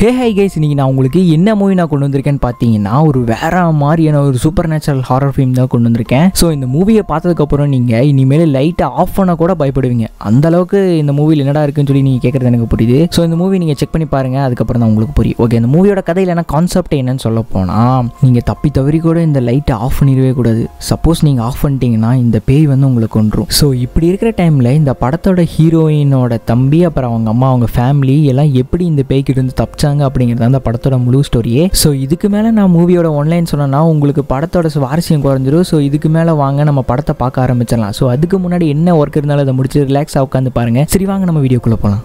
ஹே hi guys, இன்னைக்கு நான் உங்களுக்கு என்ன மூவி நான் கொண்டு வந்திருக்கேன்னு பார்த்தீங்கன்னா ஒரு வேற மாதிரியான ஒரு சூப்பர் நேச்சுரல் ஹாரர் ஃபிலிம் தான் கொண்டு வந்திருக்கேன். ஸோ இந்த மூவியை பார்த்ததுக்கப்புறம் நீங்கள் இனிமேல் லைட்டை ஆஃப் பண்ண கூட பயப்படுவீங்க. அந்த அளவுக்கு இந்த மூவியில் என்னடா இருக்குன்னு சொல்லி நீங்கள் கேட்குறது எனக்கு புரியுது. ஸோ இந்த மூவி நீங்கள் செக் பண்ணி பாருங்கள், அதுக்கப்புறம் தான் உங்களுக்கு புரியும். ஓகே, இந்த மூவியோட கதையில் என்ன கான்செப்ட் என்னன்னு சொல்ல போனால், நீங்கள் தப்பி தவறி கூட இந்த லைட்டை ஆஃப் பண்ணிடவே கூடாது. சப்போஸ் நீங்கள் ஆஃப் பண்ணிட்டீங்கன்னா இந்த பேய் வந்து உங்களை கொன்றும். ஸோ இப்படி இருக்கிற டைமில் இந்த படத்தோட ஹீரோயினோட தம்பி, அப்புறம் அவங்க அம்மா, அவங்க ஃபேமிலி எல்லாம் எப்படி இந்த பேய்கிட்ட இருந்து தப்பிச்சாங்க அப்படிங்கிறது அந்த படத்தோட முழு ஸ்டோரியே. ஸோ இதுக்கு மேலே நான் மூவியோட ஒன்லைன் சொன்னேன்னா உங்களுக்கு படத்தோட சுவாரஸ்யம் குறைஞ்சிடும். ஸோ இதுக்கு மேலே வாங்க நம்ம படத்தை பார்க்க ஆரம்பிச்சிடலாம். ஸோ அதுக்கு முன்னாடி என்ன ஒர்க் இருந்தாலும் அதை முடிச்சு ரிலாக்ஸாக உட்காந்து பாருங்க. சரி, வாங்க நம்ம வீடியோக்குள்ளே போகலாம்.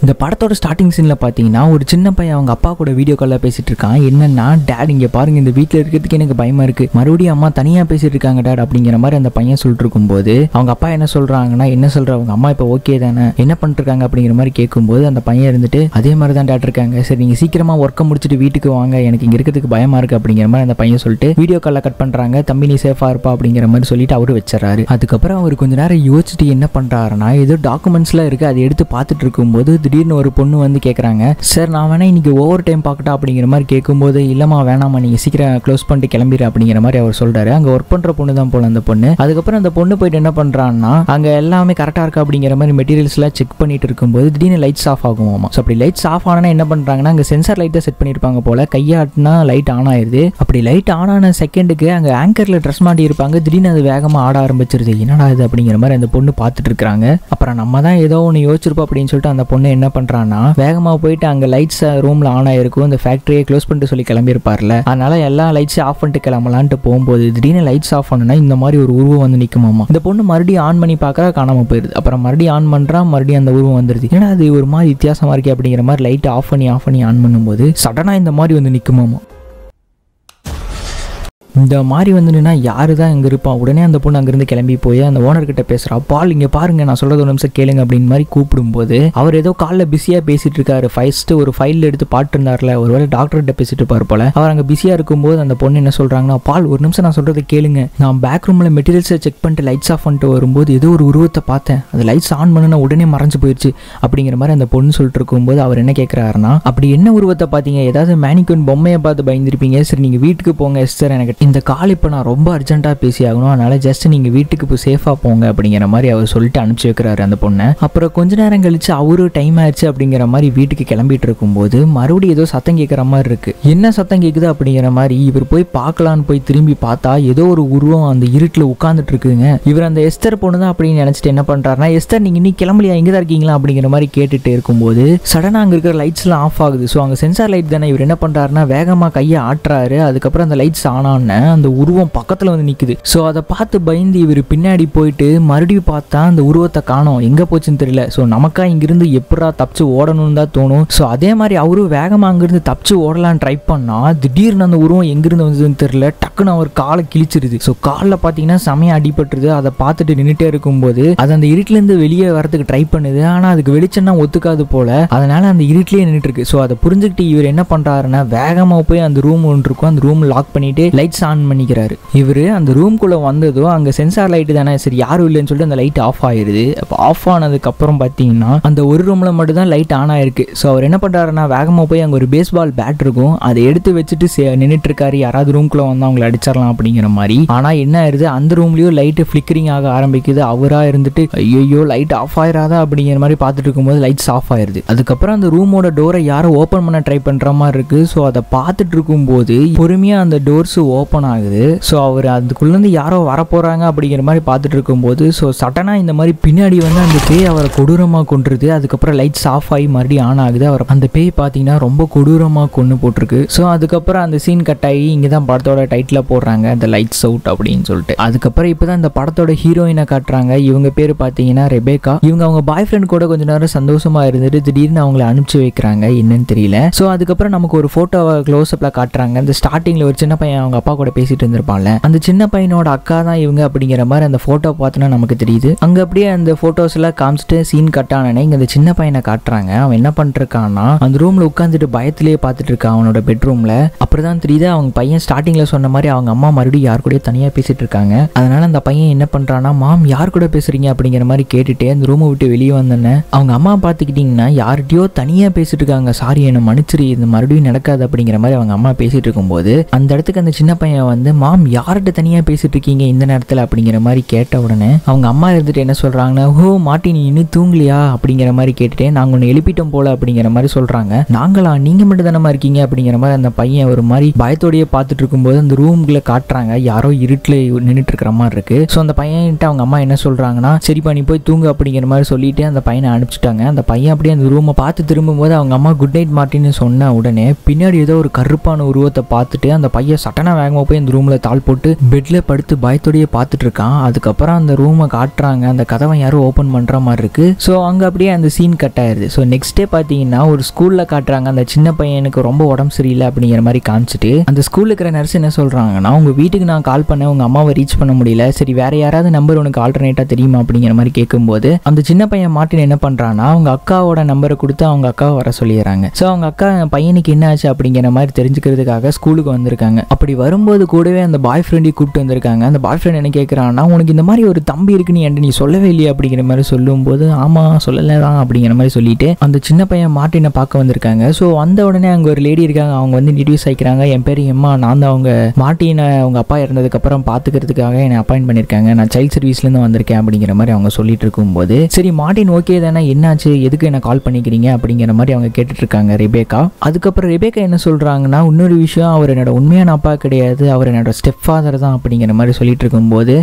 இந்த படத்தோட ஸ்டார்டிங் சீனில் பார்த்தீங்கன்னா ஒரு சின்ன பையன் அவங்க அப்பா கூட வீடியோ காலில் பேசிட்டு இருக்கான். என்னன்னா, டேட் இங்கே பாருங்க, இந்த வீட்டில் இருக்கிறதுக்கு எனக்கு பயமா இருக்கு, மறுபடியும் அம்மா தனியாக பேசிட்டு இருக்காங்க டேட் அப்படிங்கிற மாதிரி அந்த பையன் சொல்லிட்டு இருக்கும்போது அவங்க அப்பா என்ன சொல்றாங்கன்னா, என்ன சொல்ற அவங்க அம்மா இப்போ ஓகே தானே, என்ன பண்ணிட்டு இருக்காங்க அப்படிங்கிற மாதிரி கேட்கும்போது அந்த பையன் இருந்துட்டு அதே மாதிரி தான் டேட் இருக்காங்க, சரி நீங்கள் சீக்கிரமா ஒர்க்கை முடிச்சுட்டு வீட்டுக்கு வாங்க, எனக்கு இங்கே இருக்கிறதுக்கு பயமா இருக்கு அப்படிங்கிற மாதிரி அந்த பையன் சொல்லிட்டு வீடியோ காலில் கட் பண்றாங்க. தம்பி நீ சேஃபா இருப்பா அப்படிங்கிற மாதிரி சொல்லிட்டு அவரு வச்சுறாரு. அதுக்கப்புறம் அவர் கொஞ்ச நேரம் யோசிச்சுட்டு என்ன பண்றாருன்னா, ஏதோ டாக்குமெண்ட்ஸ்லாம் இருக்கு, அதை எடுத்து பார்த்துட்டு இருக்கும்போது திடீர்னு ஒரு பொண்ணு வந்து கேட்குறாங்க, சார் நான் வேணா இன்னைக்கு ஓவர் டைம் பார்க்கட்டா அப்படிங்கிற மாதிரி கேட்கும்போது, இல்லைம்மா வேணாமா, நீங்கள் சீக்கிரம் க்ளோஸ் பண்ணிட்டு கிளம்பிடு அப்படிங்கிற மாதிரி அவர் சொல்றாரு. அங்கே ஒர்க் பண்ணுற பொண்ணு தான் போல அந்த பொண்ணு. அதுக்கப்புறம் அந்த பொண்ணு போயிட்டு என்ன பண்ணுறான்னா, அங்கே எல்லாமே கரெக்டாக இருக்கா அப்படிங்கிற மாதிரி மெட்டீரியல்ஸ்லாம் செக் பண்ணிட்டு இருக்கும்போது திடீர்னு லைட்ஸ் ஆஃப் ஆகுமாமா. ஸோ அப்படி லைட்ஸ் ஆஃப் ஆனால் என்ன பண்ணுறாங்கன்னா, அங்கே சென்சார் லைட்டை செட் பண்ணியிருப்பாங்க போல, கையாட்டினா லைட் ஆன் ஆயிடுது. அப்படி லைட் ஆன் ஆன செகண்டுக்கு அங்கே ஆங்கரில் ட்ரெஸ் மாட்டி இருப்பாங்க, திடீர்னு அது வேகமாக ஆட ஆரம்பிச்சிருது. என்னடா இது அப்படிங்கிற மாதிரி அந்த பொண்ணு பார்த்துட்டு இருக்காங்க. அப்புறம் நம்ம தான் ஏதோ ஒன்று யோசிச்சிருப்போம் அப்படின்னு சொல்லிட்டு அந்த பொண்ணு என்ன பண்ணுறான்னா, வேகமாக போயிட்டு அங்கே லைட்ஸ் ரூமில் ஆன் ஆகிருக்கும், இந்த ஃபேக்ட்ரியை க்ளோஸ் பண்ணிட்டு சொல்லி கிளம்பியிருப்பார்ல, அதனால எல்லா லைட்ஸையும் ஆஃப் பண்ணிட்டு கிளம்பலான்ட்டு போகும்போது திடீர்னு லைட்ஸ் ஆஃப் பண்ணுனா இந்த மாதிரி ஒரு உருவம் வந்து நிற்குமாமா. இந்த பொண்ணு மறுபடியும் ஆன் பண்ணி பார்க்குறா, காணாமல் போயிடுது. அப்புறம் மறுபடியும் ஆன் பண்ணுறா, மறுபடியும் அந்த உருவம் வந்துடுது. ஏன்னா அது ஒரு மாதிரி வித்தியாசமாக இருக்கே அப்படிங்கிற மாதிரி லைட்டை ஆஃப் பண்ணி ஆன் பண்ணும்போது சடனாக இந்த மாதிரி வந்து நிற்குமாமா. இந்த மாதிரி வந்துன்னா யாரு தான் இங்கே இருப்பான். உடனே அந்த பொண்ணு அங்கேருந்து கிளம்பி போய் அந்த ஓனர்கிட்ட பேசுகிறா, பால் இங்கே பாருங்க, நான் சொல்கிறது ஒரு நிமிஷம் கேளுங்க அப்படின்னு மாதிரி கூப்பிடும்போது அவர் ஏதோ காலில் பிஸியாக பேசிட்டு இருக்காரு. ஃபர்ஸ்ட் ஒரு ஃபைல் எடுத்து பாட்டு இருந்தார்ல, ஒருவேளை டாக்டர்கிட்ட பேசிட்டு இருப்பார் போல. அவர் அங்கே பிஸியாக இருக்கும்போது அந்த பொண்ணு என்ன சொல்கிறாங்கன்னா, பால் ஒரு நிமிஷம் நான் சொல்கிறத கேளுங்க, நான் பேக் ரூமில் மெட்டீரியல்ஸை செக் பண்ணிட்டு லைட்ஸ் ஆஃப் பண்ணிட்டு வரும்போது ஏதோ ஒரு உருவத்தை பார்த்தேன், அது லைட்ஸ் ஆன் பண்ணுனா உடனே மறைஞ்சு போயிடுச்சு அப்படிங்கிற மாதிரி அந்த பொண்ணு சொல்லிட்டு இருக்கும்போது அவர் என்ன கேட்குறாருன்னா, அப்படி என்ன உருவத்தை பார்த்தீங்க, ஏதாவது மேனிக்யூன் பொம்மையை பார்த்து பயந்துருப்பீங்க, சரி நீங்கள் வீட்டுக்கு போங்க சார், எனக்கு இந்த கால் இப்போ நான் ரொம்ப அர்ஜென்ட்டாக பேசி ஆகணும், அதனால ஜஸ்ட் நீங்கள் வீட்டுக்கு இப்போ சேஃபாக போங்க அப்படிங்கிற மாதிரி அவர் சொல்லிட்டு அனுப்பிச்சு வைக்கிறாரு அந்த பொண்ணை. அப்புறம் கொஞ்ச நேரம் கழிச்சு அவரு டைம் ஆயிடுச்சு அப்படிங்கிற மாதிரி வீட்டுக்கு கிளம்பிட்டு இருக்கும்போது மறுபடியும் ஏதோ சத்தம் கேட்குற மாதிரி இருக்கு. என்ன சத்தம் கேட்குது அப்படிங்கிற மாதிரி இவர் போய் பார்க்கலான்னு போய் திரும்பி பார்த்தா ஏதோ ஒரு உருவம் அந்த இருட்டில் உட்காந்துட்டு இருக்குங்க. இவர் அந்த எஸ்தர் பொண்ணு தான் அப்படின்னு நினைச்சிட்டு என்ன பண்றாருன்னா, எஸ்தர் நீங்க இன்னைக்கு கிளம்பலையா, இங்கே தான் இருக்கீங்களா அப்படிங்கிற மாதிரி கேட்டுட்டு இருக்கும்போது சடனாக அங்கே இருக்கிற லைட்ஸ்லாம் ஆஃப் ஆகுது. ஸோ அங்கே சென்சார் லைட் தானே, இவர் என்ன பண்றாருன்னா வேகமாக கையை ஆட்டுறாரு. அதுக்கப்புறம் அந்த லைட்ஸ் ஆனான்னு அந்த உருவம் பக்கத்துல வந்து நிக்குது. சோ அதை பார்த்து பயந்து இவர் பின்னாடி போயிட்டு மறுபடியும் பார்த்தா அந்த உருவத்தை காணோம், எங்க போச்சுன்னு தெரியல. சோ நமக்கா இங்கிருந்து எப்படா தப்பிச்சு ஓடணும்னு தான் தோணும். சோ அதே மாதிரி அவரும் வேகமா அங்கிருந்து தப்பிச்சு ஓடலான்னு ட்ரை பண்ணா திடீர்னு அந்த உருவம் எங்கிருந்து வந்ததுன்னு தெரியல, டக்குன்னு அவர் காலை கிழிச்சிருது. ஸோ காலில் பார்த்தீங்கன்னா செமையா அடிபட்டுருது. அதை பார்த்துட்டு நின்றுட்டே இருக்கும்போது அது அந்த இருட்டுல இருந்து வெளியே வரதுக்கு ட்ரை பண்ணுது. ஆனா அதுக்கு வெளிச்சம்னா ஒத்துக்காது போல, அதனால அந்த இருட்டிலேயே நின்றுட்டு இருக்கு. ஸோ அதை புரிஞ்சுக்கிட்டு இவர் என்ன பண்றாருன்னா வேகமா போய் அந்த ரூம் ஒன்று இருக்கும், அந்த ரூம் லாக் பண்ணிட்டு லைட்ஸ் ஆன் பண்ணிக்கிறாரு. இவர் அந்த ரூம்குள்ளே வந்ததும் அங்கே சென்சார் லைட்டு தானே, சரி யாரும் இல்லைன்னு சொல்லிட்டு அந்த லைட் ஆஃப் ஆயிடுது. அப்போ ஆஃப் ஆனதுக்கப்புறம் பார்த்தீங்கன்னா அந்த ஒரு ரூமில் மட்டும் தான் லைட் ஆன் ஆயிருக்கு. ஸோ அவர் என்ன பண்ணுறாருன்னா வேகமாக போய் அங்கே ஒரு பேஸ்பால் பேட் இருக்கும், அதை எடுத்து வச்சுட்டு நின்றுட்டு இருக்காரு, யாராவது ரூம்குள்ளே வந்து அவங்களை அடிச்சிடலாம் அப்படிங்கிற மாதிரி. ஆனால் என்ன ஆயிடுது, அந்த ரூம்லேயும் லைட்டு ஃப்ளிக்கரிங் ஆக ஆரம்பிக்குது. அவராக இருந்துட்டு ஐயோ லைட் ஆஃப் ஆயிராதா அப்படிங்கிற மாதிரி பார்த்துட்டு இருக்கும்போது லைட்ஸ் ஆஃப் ஆயிடுது. அதுக்கப்புறம் அந்த ரூமோட டோரை யாரும் ஓப்பன் பண்ண ட்ரை பண்ணுற மாதிரி இருக்கு. ஸோ அதை பார்த்துட்டு இருக்கும்போது பொறுமையாக அந்த டோர்ஸ் ஓப்பன் ஆகுது. ஸோ அவர் அதுக்குள்ளேருந்து யாரோ வரப்போகிறாங்க அப்படிங்கிற மாதிரி பார்த்துட்டு இருக்கும்போது ஸோ சடனாக இந்த மாதிரி பின்னாடி வந்து அந்த பேய் அவரை கொடூரமாக கொன்றுது. அதுக்கப்புறம் லைட்ஸ் ஆஃப் ஆகி மறுபடியும் ஆன் ஆகுது. அவர் அந்த பேய் பார்த்தீங்கன்னா ரொம்ப கொடூரமாக கொன்று போட்டிருக்கு. ஸோ அதுக்கப்புறம் அந்த சீன் கட் ஆகி இங்கே தான் படத்தோட டைட்டில் போடுறாங்க, அந்த லைட்ஸ் அவுட் அப்படின்னு சொல்லிட்டு. அதுக்கப்புறம் இப்போ தான் இந்த படத்தோட ஹீரோயினை காட்டுறாங்க. இவங்க பேர் பார்த்தீங்கன்னா ரெபேக்கா. இவங்க அவங்க பாய் ஃப்ரெண்ட் கூட கொஞ்ச நேரம் சந்தோஷமாக இருந்துட்டு திடீர்னு அவங்களை அனுப்பிச்சு வைக்கிறாங்க, என்னன்னு தெரியல. ஸோ அதுக்கப்புறம் நமக்கு ஒரு ஃபோட்டோவை க்ளோஸ் அப்பில் காட்டுறாங்க. இந்த ஸ்டார்டிங்கில் ஒரு சின்ன பையன் அவங்க அப்பா கூட பேசிட்டு இருந்திருப்பான்ல, அந்த சின்ன பையனோட அக்கா தான் இவங்க அப்படிங்கிற மாதிரி அந்த போட்டோ பார்த்தோன்னா நமக்கு தெரியுது. அங்க அப்படியே அந்த போட்டோஸ் எல்லாம் காமிச்சிட்டு சீன் கட் ஆனே இங்க அந்த சின்ன பையனை காட்டுறாங்க. அவன் என்ன பண்ணிருக்கான்னா அந்த ரூம்ல உட்காந்துட்டு பயத்திலேயே பார்த்துட்டு இருக்கான் அவனோட பெட்ரூம்ல. அப்படிதான் தெரியுது அவங்க பையன் ஸ்டார்டிங்ல சொன்ன மாதிரி அவங்க அம்மா மறுபடியும் யார் கூட தனியா பேசிட்டு இருக்காங்க. அதனால அந்த பையன் என்ன பண்றான்னா, மாம் யார் கூட பேசுறீங்க அப்படிங்கிற மாதிரி கேட்டுட்டு அந்த ரூமை விட்டு வெளியே வந்தோன்னே அவங்க அம்மா பார்த்துக்கிட்டீங்கன்னா யார்கிட்டயோ தனியா பேசிட்டு இருக்காங்க. சாரி என்ன மன்னிச்சிரு, இது மறுபடியும் நடக்காது அப்படிங்கிற மாதிரி அவங்க அம்மா பேசிட்டு இருக்கும்போது அந்த இடத்துக்கு அந்த சின்ன பையன் வந்து, மாம் யார்கிட்ட தனியா பேசிட்டு இருக்கீங்க இந்த நேரத்துல அப்படிங்கிற மாதிரி கேட்ட உடனே அவங்க அம்மா இருந்துட்டு என்ன சொல்றாங்கன்னா, ஹோ மாட்டி நீ இன்னும் தூங்கலையா அப்படிங்கிற மாதிரி கேட்டுட்டு நாங்க ஒன்னு எழுப்பிட்டோம் போல அப்படிங்கிற மாதிரி சொல்றாங்க. நாங்களா, நீங்க மட்டும் தானமா இருக்கீங்க அப்படிங்கிற மாதிரி அந்த பையன் ஒரு மாதிரி பயத்தோடய பார்த்துட்டு இருக்கும்போது அந்த ரூம்குள்ள காட்டுறாங்க யாரோ இருட்டுல நின்றுட்டு இருக்கிற மாதிரி இருக்கு. ஸோ அந்த பையன்கிட்ட அவங்க அம்மா என்ன சொல்றாங்கன்னா, சரிப்பா நீ போய் தூங்கு அப்படிங்கிற மாதிரி சொல்லிட்டு அந்த பையனை அனுப்பிச்சிட்டாங்க. அந்த பையன் அப்படியே அந்த ரூமை பார்த்து திரும்பும்போது அவங்க அம்மா குட் நைட் மாட்டின்னு சொன்ன உடனே பின்னாடி ஏதோ ஒரு கருப்பான உருவத்தை பார்த்துட்டு அந்த பையன் சட்டனா வேகமாக போய் அந்த ரூம்ல தாள் போட்டு பெட்ல படுத்து பயத்தோடய பார்த்துட்டு இருக்கான். அதுக்கப்புறம் அந்த ரூமை காட்டுறாங்க, அந்த கதவை யாரும் ஓப்பன் பண்ற மாதிரி இருக்கு. ஸோ அங்க அப்படியே அந்த சீன் கட் ஆயிருது. ஸோ நெக்ஸ்ட் டே பார்த்தீங்கன்னா ஒரு ஸ்கூல்ல காட்டுறாங்க, அந்த சின்ன பையனுக்கு ரொம்ப உடம்பு சரியில்லை அப்படிங்கிற மாதிரி காமிச்சிட்டு அந்த ஸ்கூல்ல இருக்கிற நர்ஸ் என்ன சொல்றாங்கன்னா, உங்க வீட்டுக்கு நான் கால் பண்ணேன், உங்க அம்மாவை ரீச் பண்ண முடியல, சரி வேற யாராவது நம்பர் உனக்கு ஆல்டர்னேட்டா தெரியுமா அப்படிங்கிற மாதிரி கேட்கும்போது அந்த சின்ன பையன் மார்ட்டின் என்ன பண்றான்னா அவங்க அக்காவோட நம்பரை கொடுத்து அவங்க அக்காவை வர சொல்லிடுறாங்க. ஸோ அவங்க அக்கா பையனுக்கு என்ன ஆச்சு அப்படிங்கிற மாதிரி தெரிஞ்சுக்கிறதுக்காக ஸ்கூலுக்கு வந்திருக்காங்க. அப்படி வரும்போது கூடவே அந்த பாய் ஃப்ரெண்டையும் கூப்பிட்டு வந்திருக்காங்க. அந்த பாய் ஃப்ரெண்ட் என்ன கேட்கறான்னா, உனக்கு இந்த மாதிரி ஒரு தம்பி இருக்குன்னு என்கிட்ட நீ சொல்லவே இல்லையா அப்படிங்கிற மாதிரி சொல்லும்போது, ஆமா சொல்லலாம் அப்படிங்கிற மாதிரி சொல்லிட்டு அந்த சின்ன பையன் மார்ட்டினை பார்க்க வந்திருக்காங்க. ஸோ அந்த உடனே அங்கே ஒரு லேடி இருக்காங்க, அவங்க வந்து இன்ட்ரடியூஸ் ஆகிக்கிறாங்க. என் பேர் எம்மா, நான் தான் அவங்க மார்ட்டினை அவங்க அப்பா இறந்ததுக்கு அப்புறம் பார்த்துக்கிறதுக்காக என்னை அப்பாயின்ட் பண்ணியிருக்காங்க, நான் சைல்ட் சர்வீஸ்லேருந்து வந்திருக்கேன் அப்படிங்கிற மாதிரி அவங்க சொல்லிட்டு இருக்கும்போது, சரி மார்ட்டின் ஓகே தானே, என்னாச்சு, எதுக்கு என்ன கால் பண்ணிக்கிறீங்க அப்படிங்கிற மாதிரி அவங்க கேட்டுட்டு இருக்காங்க ரெபேக்கா. அதுக்கப்புறம் ரெபேக்கா என்ன சொல்றாங்கன்னா, இன்னொரு விஷயம், அவர் என்னோட உண்மையான அப்பா கிடையாது, அவர் என்னோட ஸ்டெப் ஃபாதர் தான் அப்படிங்கிற மாதிரி சொல்லிட்டு இருக்கும்போது,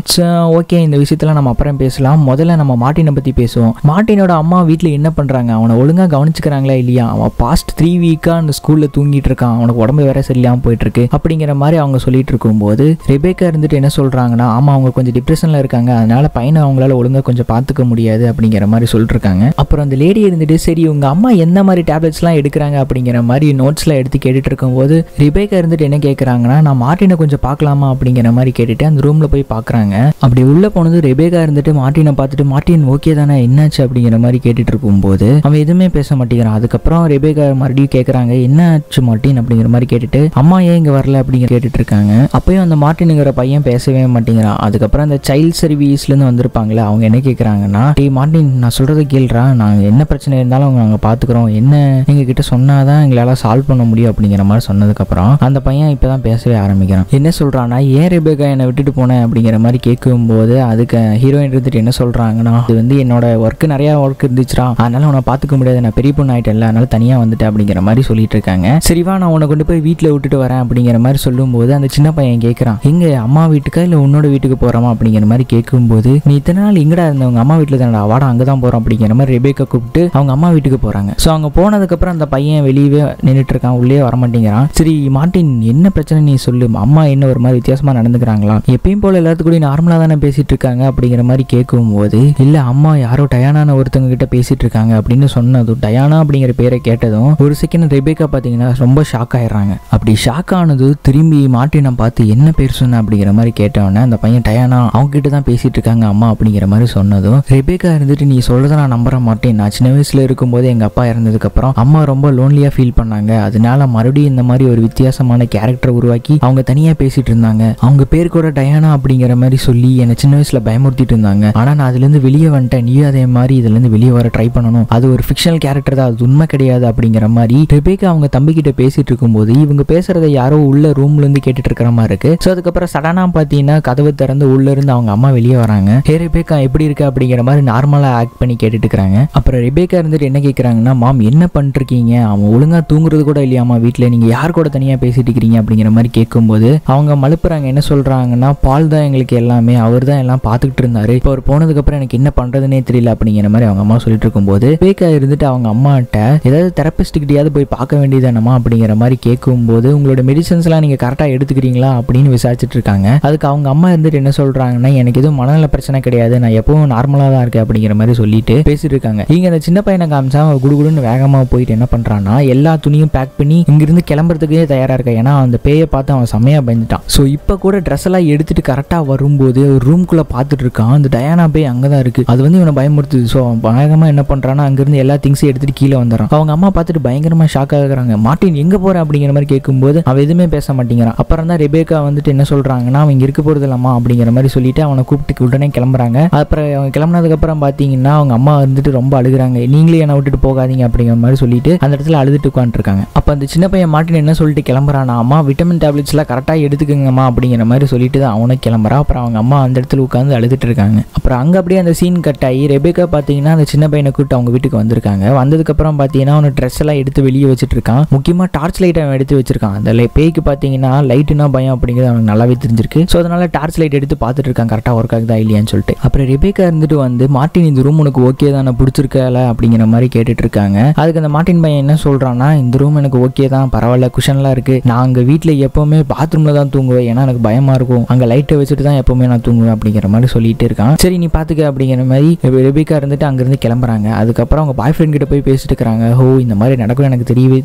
ஓகே இந்த விஷயத்துல நம்ம அப்புறம் பேசலாம், முதல்ல நம்ம மார்ட்டினை பத்தி பேசுவோம். மார்ட்டினோட அம்மா வீட்டில் என்ன பண்றாங்க, அவனை ஒழுங்கா கவனிச்சுக்கிறாங்களா இல்லையா, அவன் பாஸ்ட் 3 வீக்கா அந்த ஸ்கூல்ல தூங்கிட்டு இருக்கான், அவனுக்கு உடம்பு வேற சரியில்லாம போயிட்டு இருக்கு அப்படிங்கிற மாதிரி அவங்க சொல்லிட்டு இருக்கும்போது ரெபேக்கா இருந்துட்டு என்ன சொல்றாங்கன்னா, ஆமா அவங்க கொஞ்சம் டிப்ரெஷன்ல இருக்காங்க, அதனால பையனை அவங்களால ஒழுங்கா கொஞ்சம் பார்த்துக்க முடியாது அப்படிங்கிற மாதிரி சொல்லிட்டு இருக்காங்க. அப்புறம் அந்த லேடி இருந்துட்டு, சரி உங்க அம்மா எந்த மாதிரி டேப்லெட்ஸ்லாம் எடுக்கிறாங்க அப்படிங்கிற மாதிரி நோட்ஸ்லாம் எடுத்து கேட்டுட்டு இருக்கும்போது ரெபேக்கா இருந்துட்டு என்ன கேட்கறாங்கன்னா, நான் மார்ட்டினை கொஞ்சம் பார்க்கலாமா அப்படிங்கிற மாதிரி கேட்டுட்டு அந்த ரூம்ல போய் பார்க்கறாங்க. அப்படி உள்ள போனது ரெபேக்கா இருந்துட்டு மார்ட்டினை பார்த்துட்டு, மார்ட்டின் ஓகே தானே, என்னாச்சு அப்படிங்கிற மாதிரி கேட்டுட்டு இருக்கும்போது அவன் எதுவுமே பேச மாட்டேங்கிறான். அதுக்கப்புறம் ரெபேக்கா மறுபடியும் கேட்கறாங்க, என்னாச்சு மார்ட்டின் அப்படிங்கிற மாதிரி கேட்டுட்டு, அம்மா ஏன் இங்க வரல அப்படிங்கிற கேட்டுட்டு இருக்காங்க. அப்பயும் அந்த மார்ட்டினுங்கிற பையன் பேசவே மாட்டேங்கிறான். அதுக்கப்புறம் அந்த சைல்ட் சர்வீஸ்ல இருந்து வந்திருப்பாங்களே அவங்க என்ன கேட்கறாங்கன்னா, டேய் மார்ட்டின் நான் சொல்றதை கேள்றா, நாங்க என்ன பிரச்சனை இருந்தாலும் அவங்க நாங்க பாத்துக்கிறோம், என்ன எங்க கிட்ட சொன்னாதான் எங்களால சால்வ் பண்ண முடியும் அப்படிங்கிற மாதிரி சொன்னதுக்கு அப்புறம் அந்த பையன் இப்பதான் பேசவே ஆரம்பிக்கிறான். என்ன சொல்றான்னா, ஏன் ரெபேக்கா என்னை விட்டுட்டு போனேன் அப்படிங்கிற மாதிரி கேட்கும்போது அதுக்கு ஹீரோயின் இருந்துட்டு என்ன சொல்றாங்கன்னா, இது வந்து என்னோட ஒர்க் நிறைய ஒர்க் இருந்துச்சுரா, அதனால உன்னை பாத்துக்க முடியாது, நான் பெரிய பொண்ணு ஆயிட்டேன்ல, அதனால தனியா வந்துட்டேன் அப்படிங்கிற மாதிரி சொல்லிட்டு இருக்காங்க. சரிவா நான் உன்னை கொண்டு போய் வீட்டுல விட்டுட்டு வரேன் அப்படிங்கிற மாதிரி சொல்லும்போது அந்த சின்ன பையன் கேட்கறான், எங்க அம்மா வீட்டுக்கா இல்ல உன்னோட வீட்டுக்கு போறோமா அப்படிங்கிற மாதிரி கேட்கும்போது, நீ இத்தனை நாள் எங்கடா இருந்தவங்க அம்மா வீட்டுல தானடா, வாடா அங்கதான் போறோம் அப்படிங்கிற மாதிரி ரெபேக்கா கூப்பிட்டு அவங்க அம்மா வீட்டுக்கு போறாங்க. ஸோ அங்க போனதுக்கு அப்புறம் அந்த பையன் வெளியே நின்றுட்டு இருக்கான், உள்ளே வர மாட்டேங்கிறான். சரி மார்ட்டின் என்ன பிரச்சனை நீ சொல்லு, அம்மா என்ன ஒரு மாதிரி வித்தியாசமா நடந்துக்கிறாங்களா, எப்பயும் போல எல்லாத்துக்கூட நார்மலா தானே பேசிட்டு இருக்காங்க அப்படிங்கிற மாதிரி கேட்கும்போது, இல்ல அம்மா யாரோ டயானான ஒருத்தவங்க கிட்ட பேசிட்டு இருக்காங்க அப்படின்னு சொன்னதும், டயானா அப்படிங்கிற பேரை கேட்டதும் ஒரு செகண்ட் ரெபேக்கா பாத்தீங்கன்னா ரொம்ப ஷாக் ஆயிடுறாங்க. அப்படி ஷாக் ஆனது திரும்பி மார்ட்டினை பார்த்து என்ன பேர் சொன்ன அப்படிங்கிற மாதிரி கேட்டவொடனே அந்த பையன் டயானா அவங்க கிட்ட தான் பேசிட்டு இருக்காங்க அம்மா அப்படிங்கிற மாதிரி சொன்னதும் ரெபேக்கா இருந்துட்டு, நீ சொல்றதை நான் நம்புற மாட்டேன், நான் சின்ன வயசுல இருக்கும்போது எங்க அப்பா இறந்ததுக்கு அப்புறம் அம்மா ரொம்ப லோன்லியா ஃபீல் பண்ணாங்க, அதனால மறுபடியும் இந்த மாதிரி ஒரு வித்தியாசமான கேரக்டர் உருவாக்கி அவங்க தனியா பேசிட்டு இருந்தாங்க, அவங்க பேர் கூட டயானா அப்படிங்கிற மாதிரி சொல்லி என்னை சின்ன வயசுல பயமுறுத்திட்டு இருந்தாங்க, ஆனா நான் அதுல இருந்து வெளியே வந்துட்டேன், நீ அதே மாதிரி இதுல இருந்து வெளியே வர ட்ரை பண்ணணும், அது ஒரு ஃபிக்ஷனல் கேரக்டர் தான், அது உண்மை கிடையாது அப்படிங்கிற மாதிரி ரெபேக்கா அவங்க தம்பி கிட்ட பேசிட்டு இருக்கும்போது இவங்க பேசுறதை யாரோ உள்ள ரூம்ல இருந்து கேட்டுட்டு இருக்கிற மாதிரி இருக்கு. ஸோ அதுக்கப்புறம் சடனா பாத்தீங்கன்னா கதவு திறந்து உள்ள இருந்து அவங்க அம்மா வெளியே வராங்க. ஹே ரெபேக்கா எப்படி இருக்கு அப்படிங்கிற மாதிரி நார்மலா ஆக்ட் பண்ணி கேட்டுட்டு இருக்காங்க. அப்புறம் ரெபேக்கா இருந்துட்டு என்ன கேட்கறாங்கன்னா, மாம் என்ன பண்ணிட்டு இருக்கீங்க, அவன் ஒழுங்கா தூங்குறது கூட இல்லையாமா வீட்டுல, நீங்க யார் கூட தனியா பேசிட்டு இருக்கீங்க அப்படிங்கிற மாதிரி கேட்கும்போது அவங்க மழுப்புறாங்க. என்ன சொல்றாங்கன்னா, பால் தான் எங்களுக்கு எல்லாமே, அவர் தான் எல்லாம் பாத்துக்கிட்டு இருந்தாரு, இப்போ அவர் போனதுக்கு அப்புறம் எனக்கு என்ன பண்றதுன்னே தெரியல அப்படிங்கிற மாதிரி அவங்க அம்மா சொல்லிட்டு இருக்கும்போது ரெபேக்கா இருந்துட்டு அவங்க அம்மாட்ட ஏதாவது தெரபிஸ்ட் கிட்டயாவது போய் பார்க்க வேண்டியதானமா அப்படிங்கிற மாதிரி கேட்கும்போது, உங்களோட மெடிசன்ஸ் எல்லாம் நீங்க கரெக்டா எடுத்துக்கிறீங்களா அப்படின்னு விசாரிச்சுட்டு இருக்காங்க. அதுக்கு அவங்க அம்மா இருந்துட்டு என்ன சொல்றாங்கன்னா, எனக்கு எதுவும் மனநல பிரச்சனை கிடையாது, நான் எப்பவும் நார்மலா தான் இருக்கேன் அப்படிங்கிற மாதிரி சொல்லிட்டு பேசிட்டு இருக்காங்க. இங்க அந்த சின்ன பையனை காமிச்சா குடுகுடுன்னு வேகமா போயிட்டு என்ன பண்றான்னா எல்லா துணியும் பேக் பண்ணி இங்கிருந்து கிளம்புறதுக்கே தயாரா இருக்கா. ஏன்னா அந்த பேயை பார்த்து அவன் செமையா பயந்துட்டான். ஸோ இப்போ கூட ட்ரெஸ் எல்லாம் எடுத்துட்டு கரெக்டாக வரும்போது ரூம்குள்ளே பார்த்துட்டு இருக்கான். அந்த டயானா பே அங்கே தான் இருக்கு. அது வந்து இவனை பயமுறுத்துது. ஸோ அவன் பயங்கரமாக என்ன பண்ணுறான்னா அங்கேருந்து எல்லா திங்ஸையும் எடுத்துட்டு கீழே வந்துடுறான். அவங்க அம்மா பார்த்துட்டு பயங்கரமாக ஷாக் ஆகுறாங்க. மார்ட்டின் எங்கே போற அப்படிங்கிற மாதிரி கேட்கும்போது அவன் எதுவுமே பேச மாட்டேங்கிறான். அப்புறம் தான் ரெபேக்கா வந்துட்டு என்ன சொல்றாங்கன்னா அவங்க இருக்க போறது இல்லம்மா அப்படிங்கிற மாதிரி சொல்லிட்டு அவனை கூப்பிட்டு உடனே கிளம்புறாங்க. அப்புறம் அவங்க கிளம்புனதுக்கு அப்புறம் பார்த்தீங்கன்னா அவங்க அம்மா வந்துட்டு ரொம்ப அழுகுறாங்க. நீங்களே என்னை விட்டுட்டு போகாதீங்க அப்படிங்கிற மாதிரி சொல்லிட்டு அந்த இடத்துல அழுதுட்டு உட்காந்துருக்காங்க. அப்போ அந்த சின்ன பையன் மார்ட்டின் என்ன சொல்லிட்டு கிளம்புறானா, அம்மா விட்டமின் டேப்லெட்ஸ் எல்லாம் கரெக்டாக எடுத்துக்கங்கம்மா அப்படிங்கிற மாதிரி சொல்லிட்டு தான் அவனை கிளம்புறான். அப்புறம் அவங்க அம்மா அந்த இடத்துல உட்காந்து அழுதுட்டு இருக்காங்க. அப்புறம் அங்கே அப்படியே அந்த சீன் கட் ஆகி ரெபேக்கா பார்த்தீங்கன்னா அந்த சின்ன பையனை கூப்பிட்டு அவங்க வீட்டுக்கு வந்திருக்காங்க. வந்ததுக்கப்புறம் பார்த்தீங்கன்னா அவனை ட்ரெஸ் எல்லாம் எடுத்து வெளியே வச்சுட்டு இருக்கான். முக்கியமாக டார்ச் லைட் அவன் எடுத்து வச்சிருக்கான். அந்த பேய்க்கு பார்த்தீங்கன்னா லைட்டுனா பயம் அப்படிங்கிறது அவனுக்கு நல்லாவே தெரிஞ்சிருக்கு. ஸோ அதனால டார்ச் லைட் எடுத்து பார்த்துட்டு இருக்கான் கரெக்டாக ஒர்க் ஆகுதா இல்லையான்னு சொல்லிட்டு. அப்புறம் ரெபேக்கா இருந்துட்டு வந்து மார்ட்டின் இந்த ரூம் உனக்கு ஓகே தான் பிடிச்சிருக்கல அப்படிங்கிற மாதிரி கேட்டுட்டு இருக்காங்க. அதுக்கு அந்த மார்ட்டின் பையன் என்ன சொல்றான்னா, இந்த ரூம் எனக்கு ஓகே தான், பரவாயில்ல, குஷன்லாம் இருக்கு. நான் அங்கே வீட்டில் எப்பவுமே பாத்ரூம்ல தான் தூங்குவேன், ஏன்னா எனக்கு பயமா இருக்கும், அங்கே லைட்டை வச்சுட்டு தான் எப்பவுமே நான் தூங்குவேன் அப்படிங்கிற மாதிரி சொல்லிட்டு இருக்கான். சரி நீ பார்த்துக்க அப்படிங்கிற மாதிரி ரெபேக்கா இருந்துட்டு அங்கிருந்து கிளம்புறாங்க. அதுக்கப்புறம் அவங்க பாய் ஃப்ரெண்ட் கிட்ட போய் பேசிட்டு இருக்காங்க. ஓ இந்த மாதிரி நடக்கும் எனக்கு தெரியவே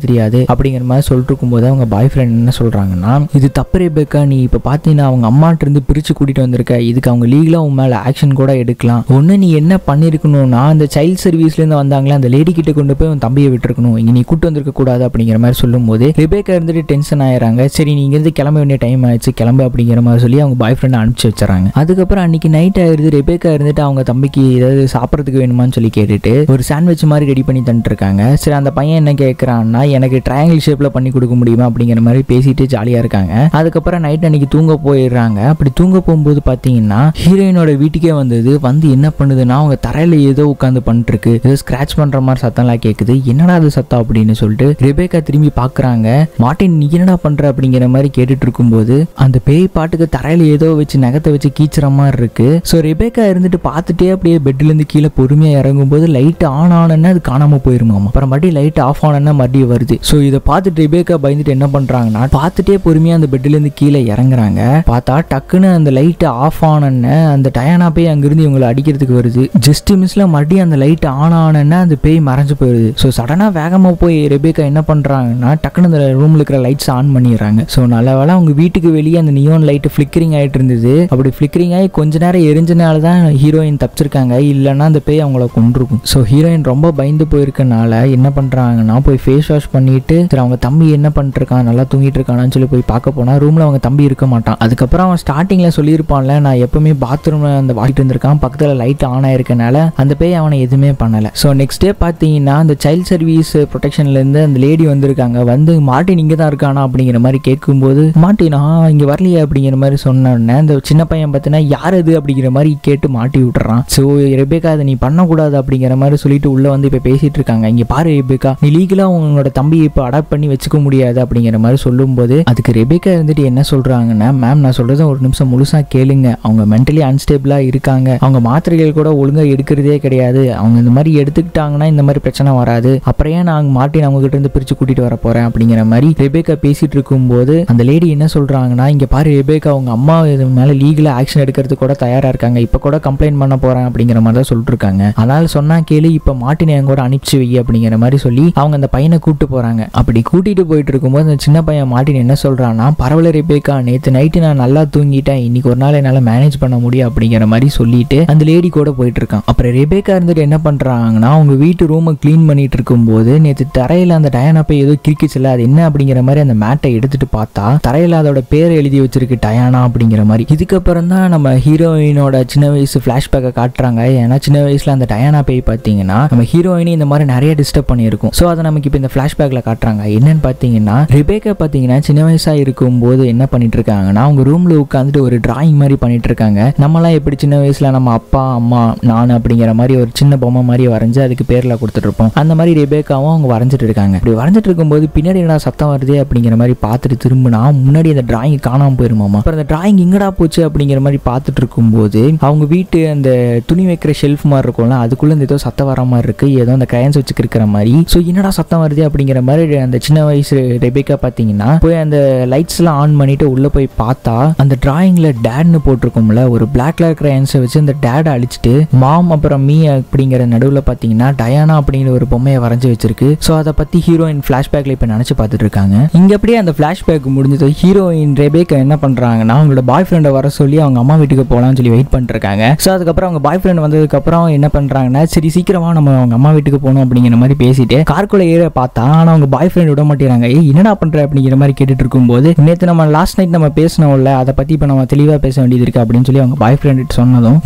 தெரியாது அப்படிங்கிற மாதிரி சொல்லிட்டு இருக்கும்போது அவங்க பாய் ஃப்ரெண்ட் என்ன சொல்றாங்கன்னா, இது தப்பு ரெபேக்கா, நீ இப்போ பார்த்தீங்கன்னா அவங்க அம்மாட்ட இருந்து பிரிச்சு கூட்டிட்டு வந்திருக்க, இதுக்கு அவங்க லீகலா உன் மேல ஆக்ஷன் கூட எடுக்கலாம். ஒன்று நீ என்ன பண்ணிருக்கணும்னா அந்த சைல்ட் சர்வீஸ்லேருந்து வந்தாங்களே அந்த லேடி கிட்ட கொண்டு போய் உன் தம்பியை விட்டுருக்கணும், இங்கே நீ கூட்டு வந்திருக்க கூடாது அப்படிங்கிற மாதிரி சொல்லும்போது ரெபேக்கா இருந்துட்டு டென்ஷன் ஆயிடுறாங்க. சரி நீ இங்கிருந்து கிளம்ப வேண்டிய டைம் ஆயிடுச்சு, கிளம்பு அப்படிங்கிற மாதிரி சொல்லி அவங்க பாய் ஃப்ரெண்ட் அனுப்பிச்சு வச்சுறாங்க. அதுக்கப்புறம் அன்னைக்கு நைட் ஆயிடுது. ரெபேக்கா இருந்துட்டு அவங்க தம்பிக்கு ஏதாவது சாப்பிட்றதுக்கு வேணுமான்னு சொல்லி கேட்டுட்டு ஒரு சாண்ட்விச் மாதிரி ரெடி பண்ணி தந்துட்டு இருக்காங்க. சரி அந்த பையன் என்ன கேட்கறான்னா, எனக்கு ட்ரையாங்கிள் ஷேப்ல பண்ணி கொடுக்க முடியுமா அப்படிங்கிற மாதிரி பேசிட்டு ஜாலியா இருக்காங்க. அதுக்கப்புறம் நைட் அன்னைக்கு தூங்க போயிடுறாங்க. அப்படி தூங்க போகும்போது பாத்தீங்கன்னா ஹீரோயினோட வீட்டுக்கே வந்தது. வந்து என்ன பண்ணுதுன்னா அவங்க தரையில ஏதோ உட்காந்து பண்ணிட்டு இருக்கு, ஏதோ ஸ்கிராச் பண்ற மாதிரி சத்தம்லாம் கேட்குது. என்னடா அது சத்தம் அப்படின்னு சொல்லிட்டு ரெபேக்கா திரும்பி பாக்குறாங்க. மார்ட்டின் நீ என்னடா பண்ற அப்படிங்கிற மாதிரி கேட்டுட்டு இருக்கும்போது அந்த பேய் பாட்டுக்கு தரையில ஏதோ வச்சு நகத்தை வச்சு கீச்சுற மாதிரி இருக்கு. ஸோ ரெபேக்கா இருந்துட்டு பார்த்துட்டே அப்படியே பெட்ல இருந்து கீழே பொறுமையா இறங்கும் போது லைட் ஆன் ஆனன்னா அது காணாம போயிருமாமா. அப்புறம் மறுபடியும் லைட் ஆஃப் ஆனா மறுபடியும் வருது. ஸோ இதை பார்த்துட்டு ரெபேக்கா பயந்துட்டு என்ன பண்றாங்கன்னா பார்த்துட்டே பொறுமையா அந்த பெட்ல இருந்து கீழே இறங்குறாங்க. பார்த்தா டக்குன்னு அந்த லைட் ஆஃப் ஆனன்னு அந்த டயானா பேய் அங்கிருந்து இவங்களை அடிக்கிறதுக்கு வருது. ஜஸ்ட் மிஸ்ல மறுபடியும் அந்த லைட் ஆன் ஆனன்னா அந்த பேய் மறைஞ்சு போயிருது. ஸோ சடனா வேகமா போய் ரெபேக்கா என்ன பண்றாங்கன்னா டக்குன்னு அந்த ரூம்ல இருக்கிற லைட்ஸ் ஆன் பண்ணிடுறாங்க. ஸோ நல்ல வேளை அவங்க வீட்டுக்கு வெளியே அந்த நியோன் லைட் ஃபிளிக்கரிங் ஆயிட்டு இருந்தது. அப்படி ஃபிளிக்கரிங் ஆகி கொஞ்ச நேரம் எரிஞ்சனால தான் ஹீரோயின் தப்பிச்சிருக்காங்க, இல்லைன்னா அந்த பேய் அவங்கள கொண்டிருக்கும். ஸோ ஹீரோயின் ரொம்ப பயந்து போயிருக்கனால என்ன பண்றாங்கன்னா போய் ஃபேஸ் வாஷ் பண்ணிட்டு சரி அவங்க தம்பி என்ன பண்ணிட்டு இருக்கான், நல்லா தூங்கிட்டு இருக்கானு சொல்லி போய் பார்க்க போனா ரூம்ல அவங்க தம்பி இருக்க மாட்டான். அதுக்கப்புறம் அவன் ஸ்டார்டிங்ல சொல்லியிருப்பான்ல, நான் எப்பவுமே பாத்ரூம்ல அந்த வாங்கிட்டு இருந்திருக்கான், பக்கத்துல லைட் ஆன் ஆயிருக்கனால அந்த பேய் அவனை எதுவுமே பண்ணல. ஸோ நெக்ஸ்ட் டே பார்த்தீங்கன்னா அந்த சைல்ட் சர்வீஸ் ப்ரொடெக்ஷன்ல இருந்து அந்த லேடி வந்திருக்காங்க. வந்து மார்ட்டின் இங்கே தான் இருக்கானா அப்படிங்கிற மாதிரி கேட்கும்போது மார்ட்டினா இங்க வரலையே அப்படிங்கிற மாதிரி சொன்னோன்னே அந்த சின்ன பையன் பார்த்தீங்கன்னா யார் அது அப்படிங்கிற மாதிரி கேட்டு மாட்டி விட்டுறான். ஸோ ரெபேக்கா அதை நீ பண்ணக்கூடாது அப்படிங்கிற மாதிரி சொல்லிட்டு உள்ள வந்து இப்போ பேசிட்டு இருக்காங்க. இங்க பாரு ரெபேக்கா, நீ லீகலா உங்களோட தம்பியை இப்போ அடாப்ட் பண்ணி வச்சுக்க முடியாது அப்படிங்கிற மாதிரி சொல்லும்போது அதுக்கு ரெபேக்கா இருந்துட்டு என்ன சொல்றாங்கன்னா, மேம் நான் சொல்றது ஒரு நிமிஷம் முழுசா கேளுங்க, அவங்க மென்டலி அன்ஸ்டேபிளா இருக்காங்க, அவங்க மாத்திரைகள் கூட ஒழுங்கா எடுக்கிறதே கிடையாது, அவங்க இந்த மாதிரி எடுத்துக்கிட்டாங்கன்னா இந்த மாதிரி பிரச்சனை வராது, அப்புறம் ஏன் நான் மார்ட்டின் அவங்க கிட்ட இருந்து பிரிச்சு கூட்டிட்டு வர போறேன் அப்படிங்கிற மாதிரி ரெபேக்கா பேசிட்டு இருக்கும்போது அந்த லேடி என்ன சொல்றாங்கன்னா, இங்க பாரு ரெபேக்கா, அவங்க அம்மா இது மேல லீகலா ஆக்ஷன் எடுக்கிறதுக்கு கூட தயாரா இருக்காங்க, இப்ப கூட கம்ப்ளைண்ட் பண்ண போறேன் அப்படிங்கிற மாதிரி தான் சொல்லிட்டு இருக்காங்க. அதனால சொன்னா கேளு, இப்ப மார்ட்டின் என் கூட அனுப்பிச்சு வை அப்படிங்கிற மாதிரி சொல்லி அவங்க அந்த பையனை கூட்டு போறாங்க. அப்படி கூட்டிட்டு போயிட்டு இருக்கும்போது அந்த சின்ன பையன் மார்ட்டின் என்ன சொல்றான்னா, பரவாயில்ல ரெபேக்கா, நேற்று நைட்டு நான் நல்லா தூங்கிட்டேன், இன்னைக்கு ஒரு நாள் என்னால மேனேஜ் பண்ண முடியும் அப்படிங்கிற மாதிரி சொல்லிட்டு அந்த லேடி கூட போயிட்டு இருக்கான். அப்புறம் ரெபேக்கா இருந்துட்டு என்ன பண்றாங்கன்னா அவங்க வீட்டு ரூமை கிளீன் பண்ணிட்டு இருக்கும்போது நேற்று தரையில அந்த டயானா போய் ஏதோ கிரிக்கிச்சுல, அது என்ன அப்படிங்கிற மாதிரி அந்த மேட்டை எடுத்துட்டு பார்த்தா தரையில அதோட பேரை எழுதி வச்சிருக்கு டயானா அப்படிங்கிற மாதிரி. இதுக்கப்புறம் தான் நம்ம ஹீரோயினோட சின்ன வயசு பிளாஷ்பேக்கை காட்டுறாங்க. ஏன்னா சின்ன வயசுல அந்த டயானா பேய் பார்த்தீங்கன்னா நம்ம ஹீரோயினி இந்த மாதிரி நிறைய டிஸ்டர்ப் பண்ணியிருக்கும். ஸோ அதை நமக்கு இப்போ இந்த பிளாஷ்பேக்ல காட்டுறாங்க. என்னன்னு பார்த்தீங்கன்னா ரெபேக்கா பார்த்தீங்கன்னா சின்ன வயசா இருக்கும்போது என்ன பண்ணிட்டு இருக்காங்கன்னா அவங்க ரூம்ல உட்காந்துட்டு ஒரு டிராயிங் மாதிரி பண்ணிட்டு இருக்காங்க. நம்மளாம் எப்படி சின்ன வயசுல நம்ம அப்பா அம்மா நான் அப்படிங்கிற மாதிரி ஒரு சின்ன பொம்மை மாதிரி வரைஞ்சு அதுக்கு பேர்ல கொடுத்துட்டு இருப்போம். அந்த மாதிரி ரெபேக்காவும் அவங்க வரைஞ்சிட்டு இருக்காங்க. இப்படி வரைஞ்சிட்டு இருக்கும்போது பின்னாடி என்னடா சத்தம் வருது அப்படிங்கிற மாதிரி பார்த்துட்டு திரும்பினா முன்னாடி அந்த டிராயிங் காணாம போயிருமாமா. அப்புறம் அந்த டிராயிங் எங்கடா போச்சு அப்படிங்கிற மாதிரி பார்த்துட்டு இருக்கும்போது அவங்க வீட்டு அந்த துணி வைக்கிற ஷெல்ஃப் மாதிரி இருக்கும்ல, அதுக்குள்ள இந்த ஏதோ சத்தம் வர மாதிரி இருக்கு, ஏதோ அந்த கிரையன்ஸ் வச்சுக்கிற மாதிரி. ஸோ என்னடா சத்தம் வருது அப்படிங்கிற மாதிரி அந்த சின்ன வயசு ரெபேக்கா பார்த்தீங்கன்னா போய் அந்த லைட்ஸ் எல்லாம் ஆன் பண்ணிட்டு உள்ள போய் பார்த்தா அந்த டிராயிங்ல டேட்னு போட்டிருக்கும்ல, ஒரு பிளாக் கலர் கிரையன்ஸை வச்சு அந்த டேடை அழிச்சிட்டு மாம் அப்புறம் மீ அப்படிங்கிற நடுவில் பார்த்தீங்கன்னா டயானா அப்படிங்கிற ஒரு பொம்மையை வரைஞ்சி வச்சிருக்கு. ஸோ அதை பத்தி ஹீரோயின் பிளாஷ்பேக்ல இப்போ நினைச்சு பார்த்துட்டு இருக்காங்க. இங்க அப்படியே அந்த பிளாஷ்பேக் முடிஞ்சதுக்கு ஹீரோயின் ரெபேக்கா என்ன பண்றாங்கன்னா அவங்களோட பாய் ஃப்ரெண்டை வர சொல்லி அவங்க அம்மா வீட்டுக்கு போகலாம்னு சொல்லி வெயிட் பண்ணிருக்காங்க. ஸோ அதுக்கப்புறம் அவங்க பாய் ஃப்ரெண்ட் வந்ததுக்கப்புறம் என்ன பண்றாங்கன்னா சரி சீக்கிரமா நம்ம அவங்க அம்மா வீட்டுக்கு போகணும் அப்படிங்கிற மாதிரி பேசிட்டு கார்க்குள்ள ஏற பார்த்தா ஆனால் அவங்க பாய் ஃப்ரெண்ட் விட மாட்டேறாங்க. என்னடா பண்ற அப்படிங்கிற மாதிரி கேட்டுட்டு இருக்கும்போது நேற்று நம்ம லாஸ்ட் நைட் நம்ம பேசணும்ல அதை பத்தி இப்போ நம்ம தெளிவாக பேச வேண்டியது இருக்கு அப்படின்னு சொல்லி அவங்க பாய் ஃப்ரெண்ட் சொன்னதும்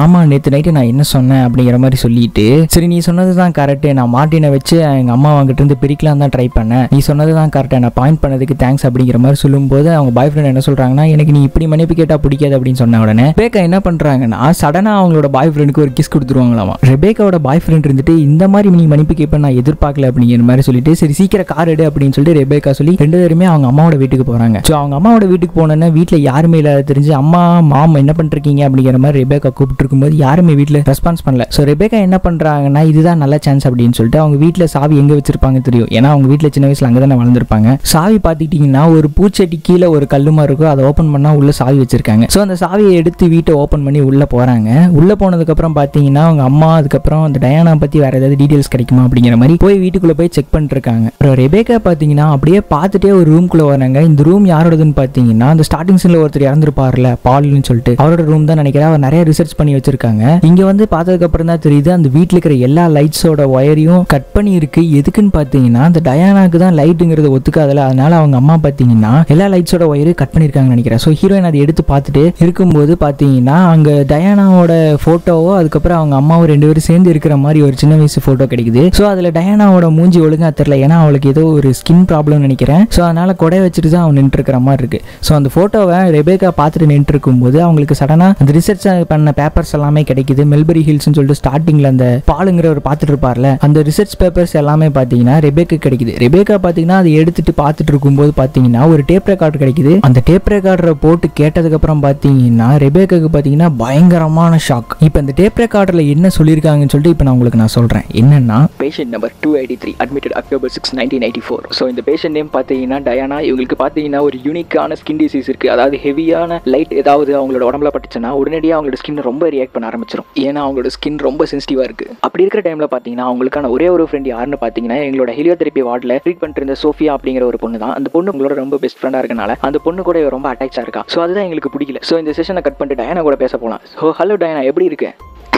ஆமா நேற்று நைட்டு நான் என்ன சொன்னேன் அப்படிங்கிற மாதிரி சொல்லிட்டு சரி நீ சொன்னது தான் கரெக்ட், நான் மார்ட்டினை வச்சு எங்க அம்மா அவங்ககிட்ட இருந்து பிரிக்கலாம் தான் ட்ரை பண்ணேன், நீ சொன்னது தான் கரெக்டாக நான் பாயிண்ட் பண்ணதுக்கு தேங்க்ஸ் அப்படிங்கிற மாதிரி சொல்லும்போது அவங்க பாய் ஃப்ரெண்ட் என்ன சொல்றாங்கன்னா எனக்கு நீ இப்படி மன்னிப்பு கேட்டா பிடிக்காது அப்படின்னு சொன்ன உடனே ரெபேக்கா என்ன பண்றாங்கன்னா சடனா அவங்களோட பாய் ஃப்ரெண்டுக்கு ஒரு கிஸ் கொடுத்துருவாங்களாமா. ரெபேக்காவோட பாய் ஃப்ரெண்ட் இருந்துட்டு இந்த மாதிரி நீ மன்னிப்பு கேட்ப நான் எதிர்பார்க்கல அப்படிங்கிற மாதிரி சொல்லிட்டு சரி சீக்கிரம் கார் எடு அப்படின்னு சொல்லிட்டு ரெபேக்கா சொல்லி 2 பேருமே அவங்க அம்மாவோட வீட்டுக்கு போறாங்க. ஸோ அவங்க அம்மாவோட வீட்டுக்கு போனோன்னா வீட்டில் யாருமே இல்லாத தெரிஞ்சு அம்மா மாம் என்ன பண்ணிருக்கீங்க அப்படிங்கிற மாதிரி ரெபேக்கா கூப்பிட்டு இருக்கும்போது யாருமே வீட்டில் ரெஸ்பான்ஸ் பண்ணல. ஸோ ரெபேக்கா என்ன பண்றாங்கன்னா இதுதான் நல்ல சான்ஸ் அப்படின்னு சொல்லிட்டு அவங்க வீட்டில் சாவி எங்க வச்சிருப்பாங்க தெரியும், ஏன்னா அவங்க வீட்டில் சின்ன வயசுல அங்கே தானே வளர்ந்துருப்பாங்க. சாவி பார்த்துக்கிட்டீங்கன்னா ஒரு பூச்செடி கீழே ஒரு கல்லுமா இருக்கும், அதை ஓப்பன் பண்ணா உள்ள சாவி வச்சிருக்காங்க. ஸோ அந்த சாவியை எடுத்து வீட்டை ஓப்பன் பண்ணி உள்ள போறாங்க. உள்ள போனதுக்கு அப்புறம் பாத்தீங்கன்னா அவங்க அம்மா அதுக்கப்புறம் அந்த டயானா பத்தி வேற ஏதாவது டீடைல்ஸ் கிடைக்குமா அப்படிங்கிற மாதிரி போய் வீட்டுக்குள்ள போய் செக் பண்ணிட்டு இருக்காங்க. அப்புறம் ரெபேக்கா பாத்தீங்கன்னா அப்படியே பார்த்துட்டே ஒரு ரூம்குள்ள வராங்க. இந்த ரூம் யாரோடதுன்னு பாத்தீங்கன்னா அந்த ஸ்டார்டிங் சீன்ல ஒருத்தர் இறந்துருப்பாருல பால்னு சொல்லிட்டு அவரோட ரூம் தான் நினைக்கிறேன். அவர் நிறைய ரிசர்ச் பண்ணி வச்சிருக்காங்க. இங்க வந்து பார்த்ததுக்கு அப்புறம் தான் தெரியுது அந்த வீட்டில் இருக்கிற எல்லா லைட்ஸோட ஒயரையும் கட் பண்ணி இருக்கு. எதுக்குன்னு பாத்தீங்கன்னா அந்த டயானாக்கு தான் லைட்டுங்கிறது ஒத்துக்காதல, அதனால அவங்க அம்மா பாத்தீங்கன்னா எல்லா லைட்ஸோட ஒயரையும் கட் பண்ணிருக்காங்கன்னு நினைக்கிறேன். ஸோ ஹீரோயின் அதை எடுத்து பார்த்துட்டு இருக்கும்போது பாத்தீங்கன்னா அங்க டயானாவோட போட்டோவோ அதுக்கப்புறம் அவங்க அம்மாவும் 2 பேரும் சேர்ந்து இருக்கிற மாதிரி ஒரு சின்ன வயசு போட்டோ கிடைக்குது. ஸோ அதுல டயானாவோட மூஞ்சி ஒழுங்கா தெரியல, ஏன்னா அவளுக்கு ஏதோ ஒரு ஸ்கின் ப்ராப்ளம் நினைக்கிறேன். ஸோ அதனால கொடை வச்சுட்டு தான் அவன் நின்று இருக்கிற மாதிரி இருக்கு. ஸோ அந்த போட்டோவை ரெபேக்கா பார்த்துட்டு நின்று இருக்கும்போது அவங்களுக்கு சடனா அந்த ரிசர்ச் பண்ண பேப்பர்ஸ் எல்லாமே கிடைக்குது. மெல்பரி ஹில்ஸ்னு சொல்லிட்டு ஸ்டார்டிங்ல அந்த பாலுங்கிற ஒரு பார்த்துட்டு இருப்பார்ல அந்த ரிசர்ச் பேப்பர்ஸ் எல்லாமே பாத்தீங்கன்னா ரெபேக்கா கிடைக்குது. ரெபேக்கா பாத்தீங்கன்னா அதை எடுத்துட்டு பார்த்துட்டு இருக்கும்போது பாத்தீங்கன்னா ஒரு டேப் ரெக்கார்டர் கிடைக்குது. அந்த டேப் ரெக்கார்டரை போட்டு கேட்டதுக்கு அப்புறம் பாத்தீங்கன்னா ரெபேக்காக்கு பாத்தீங்கன்னா பயங்கரமான ஷாக். இப்போ இந்த டேப் ரெக்கார்டர்ல என்ன சொல்லியிருக்காங்கன்னு சொல்லிட்டு இப்போ நான் உங்களுக்கு சொல்றேன். என்னன்னா patient number 283 admitted October 6, 1984. So இந்த பேஷண்ட் நேம் பாத்தீங்கன்னா டயானா. இவங்களுக்கு பாத்தீங்கன்னா ஒரு யூனிக்கான ஸ்கின் டிசீஸ் இருக்கு. அதாவது ஹெவியான லைட் ஏதாவது அவங்களோட உடம்புல பட்டுச்சுன்னா உடனடியாக அவங்களோட ஸ்கின் ரொம்ப ரியாக்ட் பண்ண ஆரம்பிச்சிடும், ஏன்னா அவங்களோட ஸ்கின் ரொம்ப சென்சிட்டிவா இருக்கு. அப்படி இருக்கிற டைம்ல பாத்தீங்கன்னா அவங்களுக்கான ஒரே ஒரு ஃப்ரெண்ட் யாருன்னு பாத்தீங்கன்னா எங்களோட ஹெலியோதெரபி வார்டில் ட்ரீட் பண்ணிட்டு இருந்த சோஃபியா அப்படிங்கிற ஒரு பொண்ணு தான். அந்த பொண்ணு உங்களோட ரொம்ப பெஸ்ட் ஃப்ரெண்டா இருக்கனால அந்த பொண்ணு கூட ரொம்ப அட்டாச்சா இருக்கா. ஸோ அதுதான் எங்களுக்கு பிடிக்கல. ஸோ இந்த செஷனை கட் பண்ணிட்டு டயானா கூட பேச போலாம். ஸோ ஹலோ டயானா, எப்படி இருக்கு?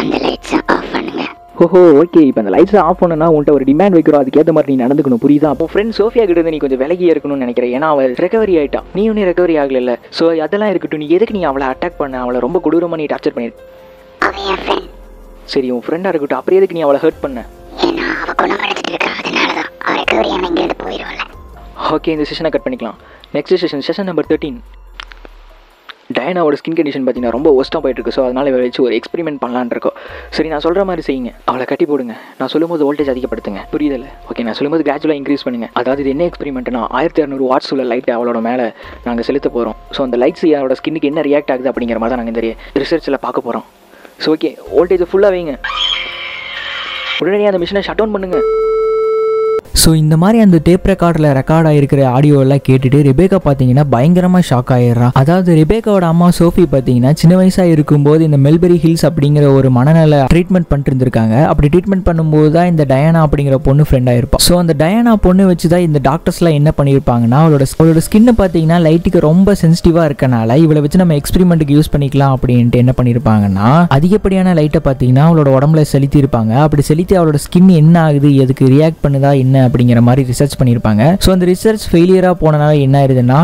அந்த லைட்ஸ் ஆஃப் பண்ணுங்க. ஓஹோ ஓகே, இப்போ அந்த லைட்ஸ் ஆஃப் பண்ணனா உன்ட்ட ஒரு டிமாண்ட் வைக்கிறோம், அதுக்கேற்ற மாதிரி நீ நடந்துக்கணும், புரியுதா? அப்போ ஃப்ரெண்ட் சோஃபியா கிட்ட இருந்து நீ கொஞ்சம் விலகியே இருக்கணும்னு நினைக்கிறேன், ஏன்னா அவள் ரெக்கவரி ஆயிட்டா, நீ ஒன்னும் ரெக்கவரி ஆகல. ஸோ அதெல்லாம் இருக்கட்டும், நீ எதுக்கு நீ அவளை அட்டாக் பண்ண, அவளை ரொம்ப கொடூரமா நீ டார்ச்சர் பண்ணிரு. சரி உன் ஃப்ரெண்டா இருக்கட்டும், அப்புறம் எதுக்கு நீ அவளை ஹர்ட் பண்ண? ஓகே, இந்த செஷனை கட் பண்ணிக்கலாம். Next session number 13. டயானாவோட ஸ்கின் கண்டிஷன் பார்த்தீங்கன்னா ரொம்ப ஒஸ்ட்டாக போயிட்டு இருக்கு. ஸோ அதனால வச்சு ஒரு எக்ஸ்பெரிமெண்ட் பண்ணலான்னு இருக்கோம். சரி நான் சொல்கிற மாதிரி செய்யுங்க, அவளை கட்டி போடுங்க, நான் சொல்லும்போது வோல்டேஜ் அதிகப்படுத்துங்க, புரியுதில்ல? ஓகே, நான் சொல்லும்போது கிராஜுவலாக இன்க்ரீஸ் பண்ணுங்க. அதாவது இது என்ன எக்ஸ்பெரிமெண்ட்னா 1600 வாட்ஸ் உள்ள லைட் அவளோட மேலே நாங்கள் செலுத்த போகிறோம். ஸோ அந்த லைட்ஸ் அவளோட ஸ்கின்னுக்கு என்ன ரியாக்ட் ஆகுது அப்படிங்கிற மாதிரி தான் நாங்கள் இந்த ரிசர்ச்சில் பார்க்க போகிறோம். ஸோ ஓகே, வோல்டேஜை ஃபுல்லாக வைங்க, உடனடியாக அந்த மிஷினை ஷட் டவுன் பண்ணுங்கள். ஸோ இந்த மாதிரி அந்த டேப் ரெக்கார்டில் ரெக்கார்ட் ஆகிருக்கிற ஆடியோலாம் கேட்டுட்டு ரெபேக்கா பார்த்தீங்கன்னா பயங்கரமாக ஷாக் ஆகிடுறா. அதாவது ரெபேக்காவோட அம்மா சோஃபி பார்த்தீங்கன்னா சின்ன வயசாக இருக்கும்போது இந்த மெல்பரி ஹில்ஸ் அப்படிங்கிற ஒரு மனநல ட்ரீட்மெண்ட் பண்ணிட்டு இருந்திருக்காங்க. அப்படி ட்ரீட்மெண்ட் பண்ணும்போது தான் இந்த டயானா அப்படிங்கிற பொண்ணு ஃப்ரெண்டாக இருப்பாள். ஸோ அந்த டயானா பொண்ணு வச்சு தான் இந்த டாக்டர்ஸ்லாம் என்ன பண்ணியிருப்பாங்கன்னா அவளோட ஸ்கின்னு பார்த்தீங்கன்னா லைட்டுக்கு ரொம்ப சென்சிட்டிவாக இருக்கனால இவளை வச்சு நம்ம எக்ஸ்பெரிமெண்ட்டுக்கு யூஸ் பண்ணிக்கலாம் அப்படின்ட்டு என்ன பண்ணியிருப்பாங்கன்னா அதிகப்படியான லைட்டை பார்த்தீங்கன்னா அவளோட உடம்புல செலுத்தி இருப்பாங்க. அப்படி செலுத்தி அவளோட ஸ்கின் என்ன ஆகுது, எதுக்கு ரியாக்ட் பண்ணுதா என்ன அப்படிங்கிற மாதிரி ரிசர்ச் பண்ணியிருப்பாங்க. ஸோ அந்த ரிசர்ச் ஃபெயிலியராக போனனால என்ன ஆயிருதுன்னா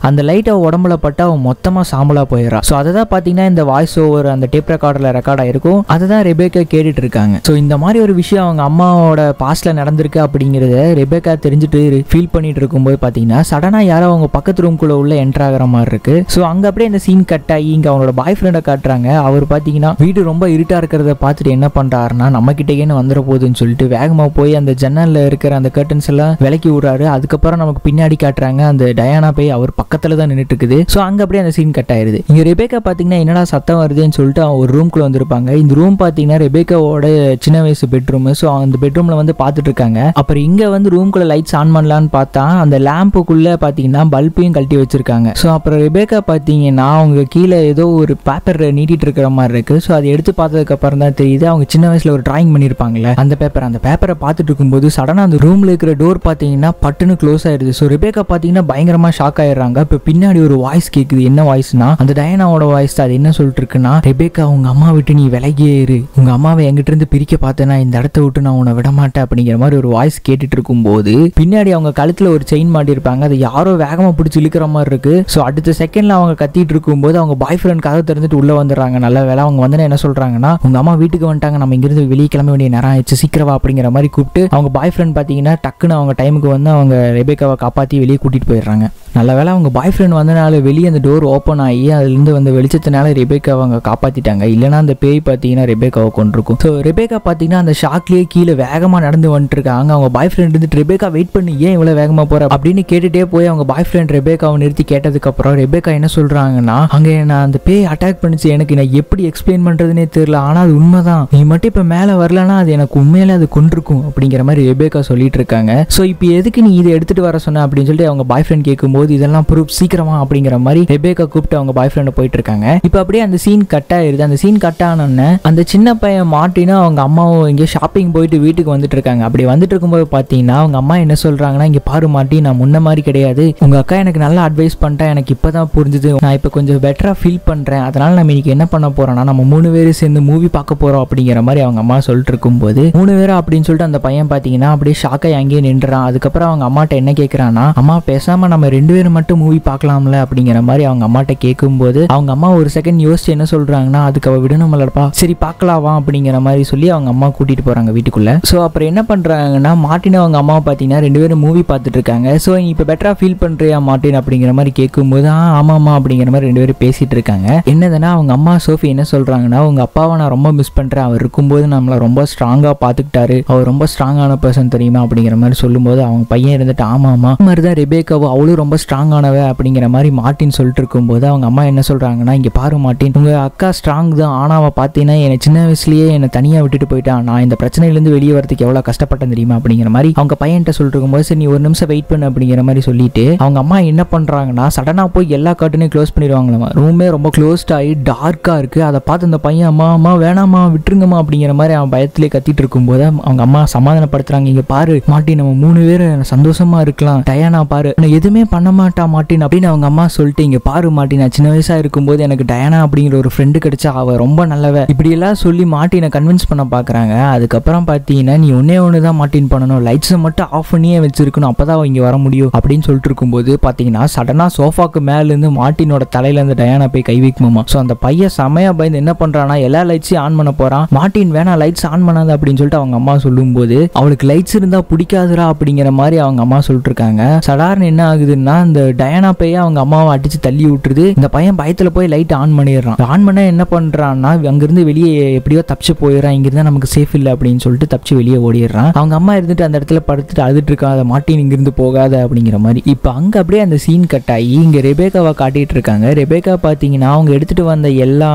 அந்த லைட் அவள் உடம்புல பட்டு அவன் மொத்தமாக சாம்பலாக போயிடறா. ஸோ அதை தான் பார்த்தீங்கன்னா இந்த வாய்ஸ் ஓவர் அந்த டேப் ரெக்கார்டில் ரெக்கார்ட் ஆயிருக்கும், அதை தான் ரெபேக்கா கேட்டுட்டு இருக்காங்க. ஸோ இந்த மாதிரி ஒரு விஷயம் அவங்க அம்மாவோட பாஸ்ட்ல நடந்திருக்கு அப்படிங்கிறத ரெபேக்கா தெரிஞ்சுட்டு ஃபீல் பண்ணிட்டு இருக்கும்போது பார்த்தீங்கன்னா சடனாக யாரோ அவங்க பக்கத்து ரூம்குள்ள உள்ள என்டர் ஆகிற மாதிரி இருக்கு. ஸோ அங்கே அப்படியே இந்த சீன் கட் ஆகி இங்கே அவங்களோட பாய் ஃப்ரெண்டை காட்டுறாங்க. அவர் பார்த்தீங்கன்னா வீடு ரொம்ப இருட்டாக இருக்கிறத பார்த்துட்டு என்ன பண்ணுறாருன்னா நம்ம கிட்டேன்னு வந்துட போகுதுன்னு சொல்லிட்டு வேகமாக போய் அந்த ஜன்னலில் இருக்கிற அந்த கர்டன்ஸ் எல்லாம் விலக்கி விடுறாரு. அதுக்கப்புறம் நமக்கு பின்னாடி காட்டுறாங்க அந்த டயானா போய் அவர் பக்கத்துல தான் நின்றுட்டு இருக்குது. ஸோ அங்க அப்படியே அந்த சீன் கட் ஆயிருது. இங்க ரெபேக்கா பாத்தீங்கன்னா என்னடா சத்தம் வருதுன்னு சொல்லிட்டு அவன் ஒரு ரூம்குள்ள வந்திருப்பாங்க. இந்த ரூம் பாத்தீங்கன்னா ரெபேக்காவோட சின்ன வயசு பெட்ரூம். ஸோ அந்த பெட்ரூம்ல வந்து பாத்துட்டு இருக்காங்க. அப்புறம் இங்க வந்து ரூம்குள்ள லைட்ஸ் ஆன் பண்ணலான்னு பார்த்தா அந்த லேம்புக்குள்ள பாத்தீங்கன்னா பல்பையும் கழட்டி வச்சிருக்காங்க. ஸோ அப்புறம் ரெபேக்கா பாத்தீங்கன்னா அவங்க கீழே ஏதோ ஒரு பேப்பர் நீட்டிட்டு இருக்கிற மாதிரி இருக்கு. ஸோ அதை எடுத்து பார்த்ததுக்கு அப்புறம் தான் தெரியுது அவங்க சின்ன வயசுல ஒரு டிராயிங் பண்ணிருப்பாங்கல்ல அந்த பேப்பரை பார்த்துட்டு இருக்கும்போது சடனா அந்த ரூம் ரூம்ல இருக்கிற டோர் பாத்தீங்கன்னா பட்டுன்னு க்ளோஸ் ஆயிருது. ஸோ ரெபேக்கா பாத்தீங்கன்னா பயங்கரமா ஷாக் ஆயிடுறாங்க. இப்போ பின்னாடி ஒரு வாய்ஸ் கேக்குது. என்ன வாய்ஸ்னா அந்த டயானாவோட வாய்ஸ் தான். அது என்ன சொல்லிட்டு இருக்குன்னா, ரெபேக்கா உங்க அம்மா விட்டு நீ விலகியே இரு, உங்க அம்மாவை எங்கிட்ட இருந்து பிரிக்க பார்த்தேன்னா இந்த இடத்த விட்டு நான் உன்னை விட மாட்டேன் அப்படிங்கிற மாதிரி ஒரு வாய்ஸ் கேட்டுட்டு இருக்கும்போது பின்னாடி அவங்க கழுத்துல ஒரு செயின் மாட்டி இருப்பாங்க. அதை யாரோ வேகமா பிடிச்சி இழுக்கிற மாதிரி இருக்கு. ஸோ அடுத்த செகண்ட்ல அவங்க கத்திட்டு இருக்கும்போது அவங்க பாய் ஃப்ரெண்ட் கதை திறந்துட்டு உள்ள வந்துடுறாங்க. நல்ல வேலை அவங்க வந்து என்ன சொல்றாங்கன்னா, உங்க அம்மா வீட்டுக்கு வந்துட்டாங்க, நம்ம இங்கிருந்து வெளியே கிளம்ப வேண்டிய நேரம் ஆயிடுச்சு, சீக்கிரவா அப்படிங்கிற மாதிரி கூப்பிட்டு அவங்க பாய் ஃப்ரெண்ட் பாத்தீங்கன்னா டக்குன்னு அவங்க டைமுக்கு வந்து அவங்க ரெபேக்காவை காப்பாற்றி வெளியே கூட்டிட்டு போயிடுறாங்க. நல்ல வேலை அவங்க பாய் ஃப்ரெண்ட் வந்தனால வெளியே அந்த டோர் ஓப்பன் ஆகி அதுலேருந்து வந்து வெளிச்சத்தினால ரெபேக்காவை அவங்க காப்பாற்றிட்டாங்க. இல்லைனா அந்த பேய் பார்த்தீங்கன்னா ரெபேக்காவை கொண்டிருக்கும். ஸோ ரெபேக்கா பார்த்தீங்கன்னா அந்த ஷாக்லேயே கீழே வேகமாக நடந்து வந்துட்டு இருக்காங்க. அவங்க பாய் ஃப்ரெண்ட் இருந்துட்டு ரெபேக்கா வெயிட் பண்ணி ஏன் இவ்வளோ வேகமாக போகிற அப்படின்னு கேட்டுகிட்டே போய் அவங்க பாய் ஃப்ரெண்ட் ரெபேக்காவை நிறுத்தி கேட்டதுக்கப்புறம் ரெபேக்கா என்ன சொல்கிறாங்கன்னா, அங்கே நான் அந்த பேய் அட்டாக் பண்ணிச்சு, எனக்கு நான் எப்படி எக்ஸ்பிளைன் பண்ணுறதுனே தெரியல, ஆனால் அது உண்மைதான், நீ மட்டும் இப்போ மேலே வரலன்னா அது எனக்கு உண்மையிலே அது கொண்டிருக்கும் அப்படிங்கிற மாதிரி ரெபேக்கா சொல்லிட்டு இருக்காங்க. ஸோ இப்போ எதுக்கு நீ இதை எடுத்துகிட்டு வர சொன்ன அப்படின்னு சொல்லிட்டு அவங்க பாய் ஃப்ரெண்ட் கேட்கும்போது இதெல்லாம் ப்ரூஃப் சீக்கிரமா அப்படிங்கிற மாதிரி ரெபேக்கா கூப்பிட்டு அவங்க பாய் ஃப்ரெண்ட் போயிட்டு இருக்காங்க. இப்போ அப்படியே அந்த சீன் கட் ஆயிருது. அந்த சீன் கட் ஆனோன்னு அந்த சின்ன பையன் மார்ட்டினா அவங்க அம்மாவும் இங்கே ஷாப்பிங் போயிட்டு வீட்டுக்கு வந்துட்டு இருக்காங்க. அப்படி வந்துட்டு இருக்கும்போது பார்த்தீங்கன்னா அவங்க அம்மா என்ன சொல்றாங்கன்னா, இங்கே பாரு மார்ட்டி, நான் முன்ன மாதிரி கிடையாது, உங்க அக்கா எனக்கு நல்லா அட்வைஸ் பண்ணிட்டா, எனக்கு இப்பதான் புரிஞ்சுது, நான் இப்போ கொஞ்சம் பெட்டரா ஃபீல் பண்றேன், அதனால நம்ம இன்னைக்கு என்ன பண்ண போறோம்னா நம்ம 3 பேரும் சேர்ந்து மூவி பார்க்க போறோம் அப்படிங்கிற மாதிரி அவங்க அம்மா சொல்லிட்டு இருக்கும்போது 3 பேரும் அப்படின்னு சொல்லிட்டு அந்த பையன் பார்த்தீங்கன்னா அப்படியே ஷாக்காய் அங்கேயே நின்றுறான். அதுக்கப்புறம் அவங்க அம்மாட்ட என்ன கேட்கறான்னா, அம்மா பேசாம நம்ம 2 பேரும் மட்டும் மூவி பார்க்கலாம்ல அப்படிங்கிற மாதிரி அவங்க அம்மாட்ட கேட்கும்போது அவங்க அம்மா ஒரு செகண்ட் யோசிச்சு என்ன சொல்றாங்கன்னா, அதுக்கு அவ விடணும்லப்பா, சரி பார்க்கலாவா அப்படிங்கிற மாதிரி சொல்லி அவங்க அம்மா கூட்டிட்டு போறாங்க வீட்டுக்குள்ள. ஸோ அப்புறம் என்ன பண்றாங்கன்னா, மார்ட்டின் அவங்க அம்மா பார்த்தீங்கன்னா 2 பேரும் மூவி பார்த்துட்டு இருக்காங்க. ஸோ நீ இப்போ பெட்டரா ஃபீல் பண்றியா மார்ட்டின் அப்படிங்கிற மாதிரி கேட்கும்போது ஆமாமா அப்படிங்கிற மாதிரி 2 பேரும் பேசிட்டு இருக்காங்க. என்னதுன்னா அவங்க அம்மா சோஃபி என்ன சொல்றாங்கன்னா, உங்க அப்பாவை நான் ரொம்ப மிஸ் பண்றேன், அவர் இருக்கும்போது நம்மளை ரொம்ப ஸ்ட்ராங்கா பார்த்துக்கிட்டாரு, அவர் ரொம்ப ஸ்ட்ராங்கான பர்சன் தெரியுமா அப்படிங்கிற மாதிரி சொல்லும்போது அவங்க பையன் இருந்துட்டு ஆமாமா மாதிரி தான் ரெபேக்காவோ அவளும் ரொம்ப ஸ்ட்ராங்கானவ அப்படிங்கிற மாதிரி மார்ட்டின் சொல்லிட்டு இருக்கும்போது அவங்க அம்மா என்ன சொல்றாங்கன்னா, இங்க பாரு மார்ட்டின், உங்க அக்கா ஸ்ட்ராங் தான், ஆனா அவ பார்த்தீங்கன்னா என்னை சின்ன வயசுலயே என்னை தனியா விட்டுட்டு போயிட்டான், நான் இந்த பிரச்சனையிலேருந்து வெளியே வரதுக்கு எவ்வளவு கஷ்டப்பட்டேன் தெரியுமா அப்படிங்கிற மாதிரி அவங்க பையன்கிட்ட சொல்லிட்டு இருக்கும்போது சரி நீ ஒரு நிமிஷம் வெயிட் பண்ணு அப்படிங்கிற மாதிரி சொல்லிட்டு அவங்க அம்மா என்ன பண்றாங்கன்னா சடனா போய் எல்லா கர்ட்டனையும் க்ளோஸ் பண்ணிடுவாங்களாம். ரூமே ரொம்ப க்ளோஸ்ட் ஆகி டார்க்கா இருக்கு. அதை பார்த்து அந்த பையன் அம்மா அம்மா வேணாமா விட்டுருங்கம்மா அப்படிங்கிற மாதிரி அவன் பயத்திலே கத்திட்டு இருக்கும்போது அவங்க அம்மா சமாதானப்படுத்துறாங்க, இங்க பாரு மார்ட்டின், நம்ம 3 பேரும் சந்தோஷமா இருக்கலாம், டயானா பாரு எதுவுமே பண்ண மாட்டா மார்ட்டின் அப்படின்னு அவங்க அம்மா சொல்லிட்டு, இங்க பாரு மார்ட்டின், நான் சின்ன வயசா இருக்கும்போது எனக்கு டயானா அப்படிங்கிற ஒரு ஃப்ரெண்டு கிடைச்சா, அவ ரொம்ப நல்லவ, இப்படி எல்லாம் சொல்லி மார்ட்டினை கன்வின்ஸ் பண்ண பாக்குறாங்க. அதுக்கப்புறம் பார்த்தீங்கன்னா நீ ஒன்னே தான் மார்ட்டின் பண்ணணும், லைட்ஸை மட்டும் ஆஃப் பண்ணியே வச்சிருக்கணும், அப்பதான் இங்க வர முடியும் அப்படின்னு சொல்லிட்டு இருக்கும்போது பார்த்தீங்கன்னா சடனா சோஃபாக்கு மேல இருந்து மார்ட்டினோட தலையில இருந்து டயானா போய் கை வைக்குமா. ஸோ அந்த பையன் செமையா பயந்து என்ன பண்றானா, எல்லா லைட்ஸையும் ஆன் பண்ண போறான். மார்ட்டின் வேணா லைட்ஸ் ஆன் பண்ணாது அப்படின்னு சொல்லிட்டு அவங்க அம்மா சொல்லும்போது அவளுக்கு லைட்ஸ் இருந்தா பிடிக்காதுரா அப்படிங்கிற மாதிரி அவங்க அம்மா சொல்லிட்டு இருக்காங்க. சடார்னு என்ன ஆகுதுன்னா அந்த டயானா பையன் அவங்க அம்மாவை அடிச்சு தள்ளி விட்டுருது. இந்த பையன் பயத்துல போய் லைட் ஆன் பண்ணிடுறான். ஆன் பண்ண என்ன பண்றான்னா அங்கிருந்து வெளியே எப்படியோ தப்பிச்சு போயிடறான், இங்கிருந்தா நமக்கு சேஃப் இல்லை அப்படின்னு சொல்லிட்டு தப்பிச்சு வெளியே ஓடிடுறான். அவங்க அம்மா இருந்துட்டு அந்த இடத்துல படுத்துட்டு அழுதுட்டு இருக்காத, மார்ட்டின் இங்கிருந்து போகாத அப்படிங்கிற மாதிரி. இப்போ அங்க அப்படியே அந்த சீன் கட் ஆகி இங்க ரெபேக்காவை காட்டிட்டு இருக்காங்க. ரெபேக்கா பாத்தீங்கன்னா அவங்க எடுத்துட்டு வந்த எல்லா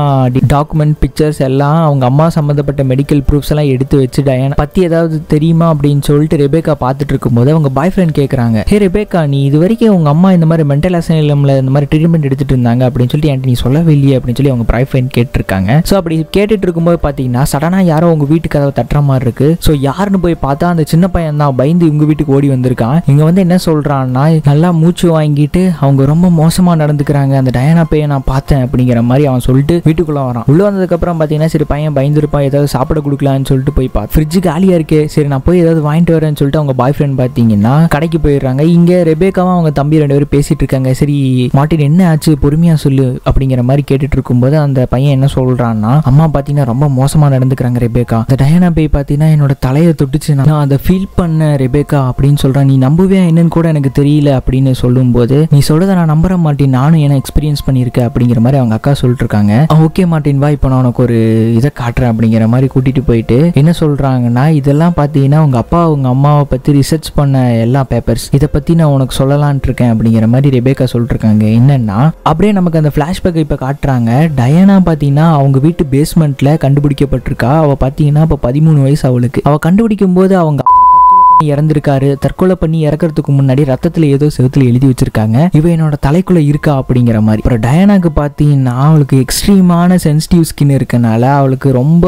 டாக்குமெண்ட் பிக்சர்ஸ் எல்லாம் அவங்க அம்மா சம்பந்தப்பட்ட மெடிக்கல் ப்ரூஃப்ஸ் எல்லாம் எடுத்து வச்சு டயானா பத்தி ஏதாவது தெரியுமா அப்படின்னு சொல்லிட்டு ரெபேக்கா பார்த்துட்டு இருக்கும்போது அவங்க பாய் ஃப்ரெண்ட் கேட்கறாங்க, ஹே ரெபேக்கா, நீ இது வரைக்கும் உங்க அம்மா இந்த மாதிரி மென்டல் அசைலம்ல இந்த மாதிரி ட்ரீட்மெண்ட் எடுத்துட்டு இருந்தாங்க அப்படின்னு சொல்லிட்டு என்கிட்ட நீ சொல்லவே இல்லையே அப்படின்னு சொல்லி அவங்க பாய் ஃப்ரெண்ட் கேட்டிருக்காங்க. ஸோ அப்படி கேட்டுட்டு இருக்கும்போது பாத்தீங்கன்னா சடனா யாரோ உங்க வீட்டுக்கு கதவை தட்டுற மாதிரி இருக்கு. ஸோ யாருன்னு போய் பார்த்தா அந்த சின்ன பையன் தான் பயந்து உங்க வீட்டுக்கு ஓடி வந்திருக்கான். இங்க வந்து என்ன சொல்றான்னா, நல்லா மூச்சு வாங்கிட்டு அவங்க ரொம்ப மோசமா நடந்துக்கிறாங்க, அந்த டயானா பையன் நான் பார்த்தேன் அப்படிங்கிற மாதிரி அவன் சொல்லிட்டு வீட்டுக்குள்ள வரான். உள்ள வந்ததுக்கு அப்புறம் பாத்தீங்கன்னா சரி பையன் பயந்துருப்பான், ஏதாவது சாப்பிட கொடுக்கலான்னு சொல்லிட்டு போய் பார்த்து ஃப்ரிட்ஜ் காலியா இருக்கே, சரி நான் போய் ஏதாவது வாங்கிட்டு வரேன்னு சொல்லிட்டு அவங்க பாய் ஃப்ரெண்ட் பாத்தீங்கன்னா கடைக்கு போயிடுறாங்க. இங்க ரெபேக்காவும் அவங்க தம்பி 2 பேரும் பேசிட்டு இருக்காங்க. சரி மார்ட்டின் என்ன ஆச்சு, பொறுமையா சொல்லு அப்படிங்கிற மாதிரி கேட்டுட்டு இருக்கும்போது அந்த பையன் என்ன சொல்றான்னா, அம்மா பாத்தீங்கன்னா ரொம்ப மோசமா நடந்துக்கிறாங்க ரெபேக்கா, அந்த டயானா பேய் பாத்தீங்கன்னா என்னோட தலையை தொட்டுச்சு, நான் அதை ஃபீல் பண்ண ரெபேக்கா அப்படின்னு சொல்றான், நீ நம்புவே என்னன்னு கூட எனக்கு தெரியல அப்படின்னு சொல்லும்போது நீ சொல்றதை நான் நம்புற மாட்டேன், நானும் என்ன எக்ஸ்பீரியன்ஸ் பண்ணியிருக்கேன் அப்படிங்கிற மாதிரி அவங்க அக்கா சொல்லிட்டு இருக்காங்க. ஓகே மார்ட்டின் வா, இப்போ நான் உனக்கு ஒரு இதை காட்டுறேன் அப்படிங்கிற மாதிரி கூட்டிட்டு போயிட்டு என்ன சொல்றாங்கன்னா, இதெல்லாம் பாத்தீங்கன்னா உங்க அப்பா உங்க அம்மாவை பத்தி ரிசர்ச் பண்ண எல்லா பேப்பர்ஸ், இதை பத்தி நான் உனக்கு சொல்லலான் இருக்கேன் அப்படிங்கிற மாதிரி ரெபேக்கா சொல்லிட்டு இருக்காங்க. என்னன்னா அப்படியே நமக்கு அந்த பிளாஷ்பேக் இப்ப காட்டுறாங்க. டயானா பாத்தீங்கன்னா அவங்க வீட்டு பேஸ்மெண்ட்ல கண்டுபிடிக்கப்பட்டிருக்கா. அவ பாத்தீங்கன்னா இப்ப 13 வயசு அவளுக்கு. அவ கண்டுபிடிக்கும் போது அவங்க இறந்திருக்காரு, தற்கொலை பண்ணி இறக்கிறதுக்கு முன்னாடி ரத்தத்துல ஏதோ செவுத்துல எழுதி வச்சிருக்காங்க, இவ என்னோட தலைக்குள்ள இருக்கா அப்படிங்கிற மாதிரி. அப்புறம் டயானாக்கு பாத்தீங்கன்னா அவளுக்கு எக்ஸ்ட்ரீமான சென்சிட்டிவ் ஸ்கின் இருக்கனால அவளுக்கு ரொம்ப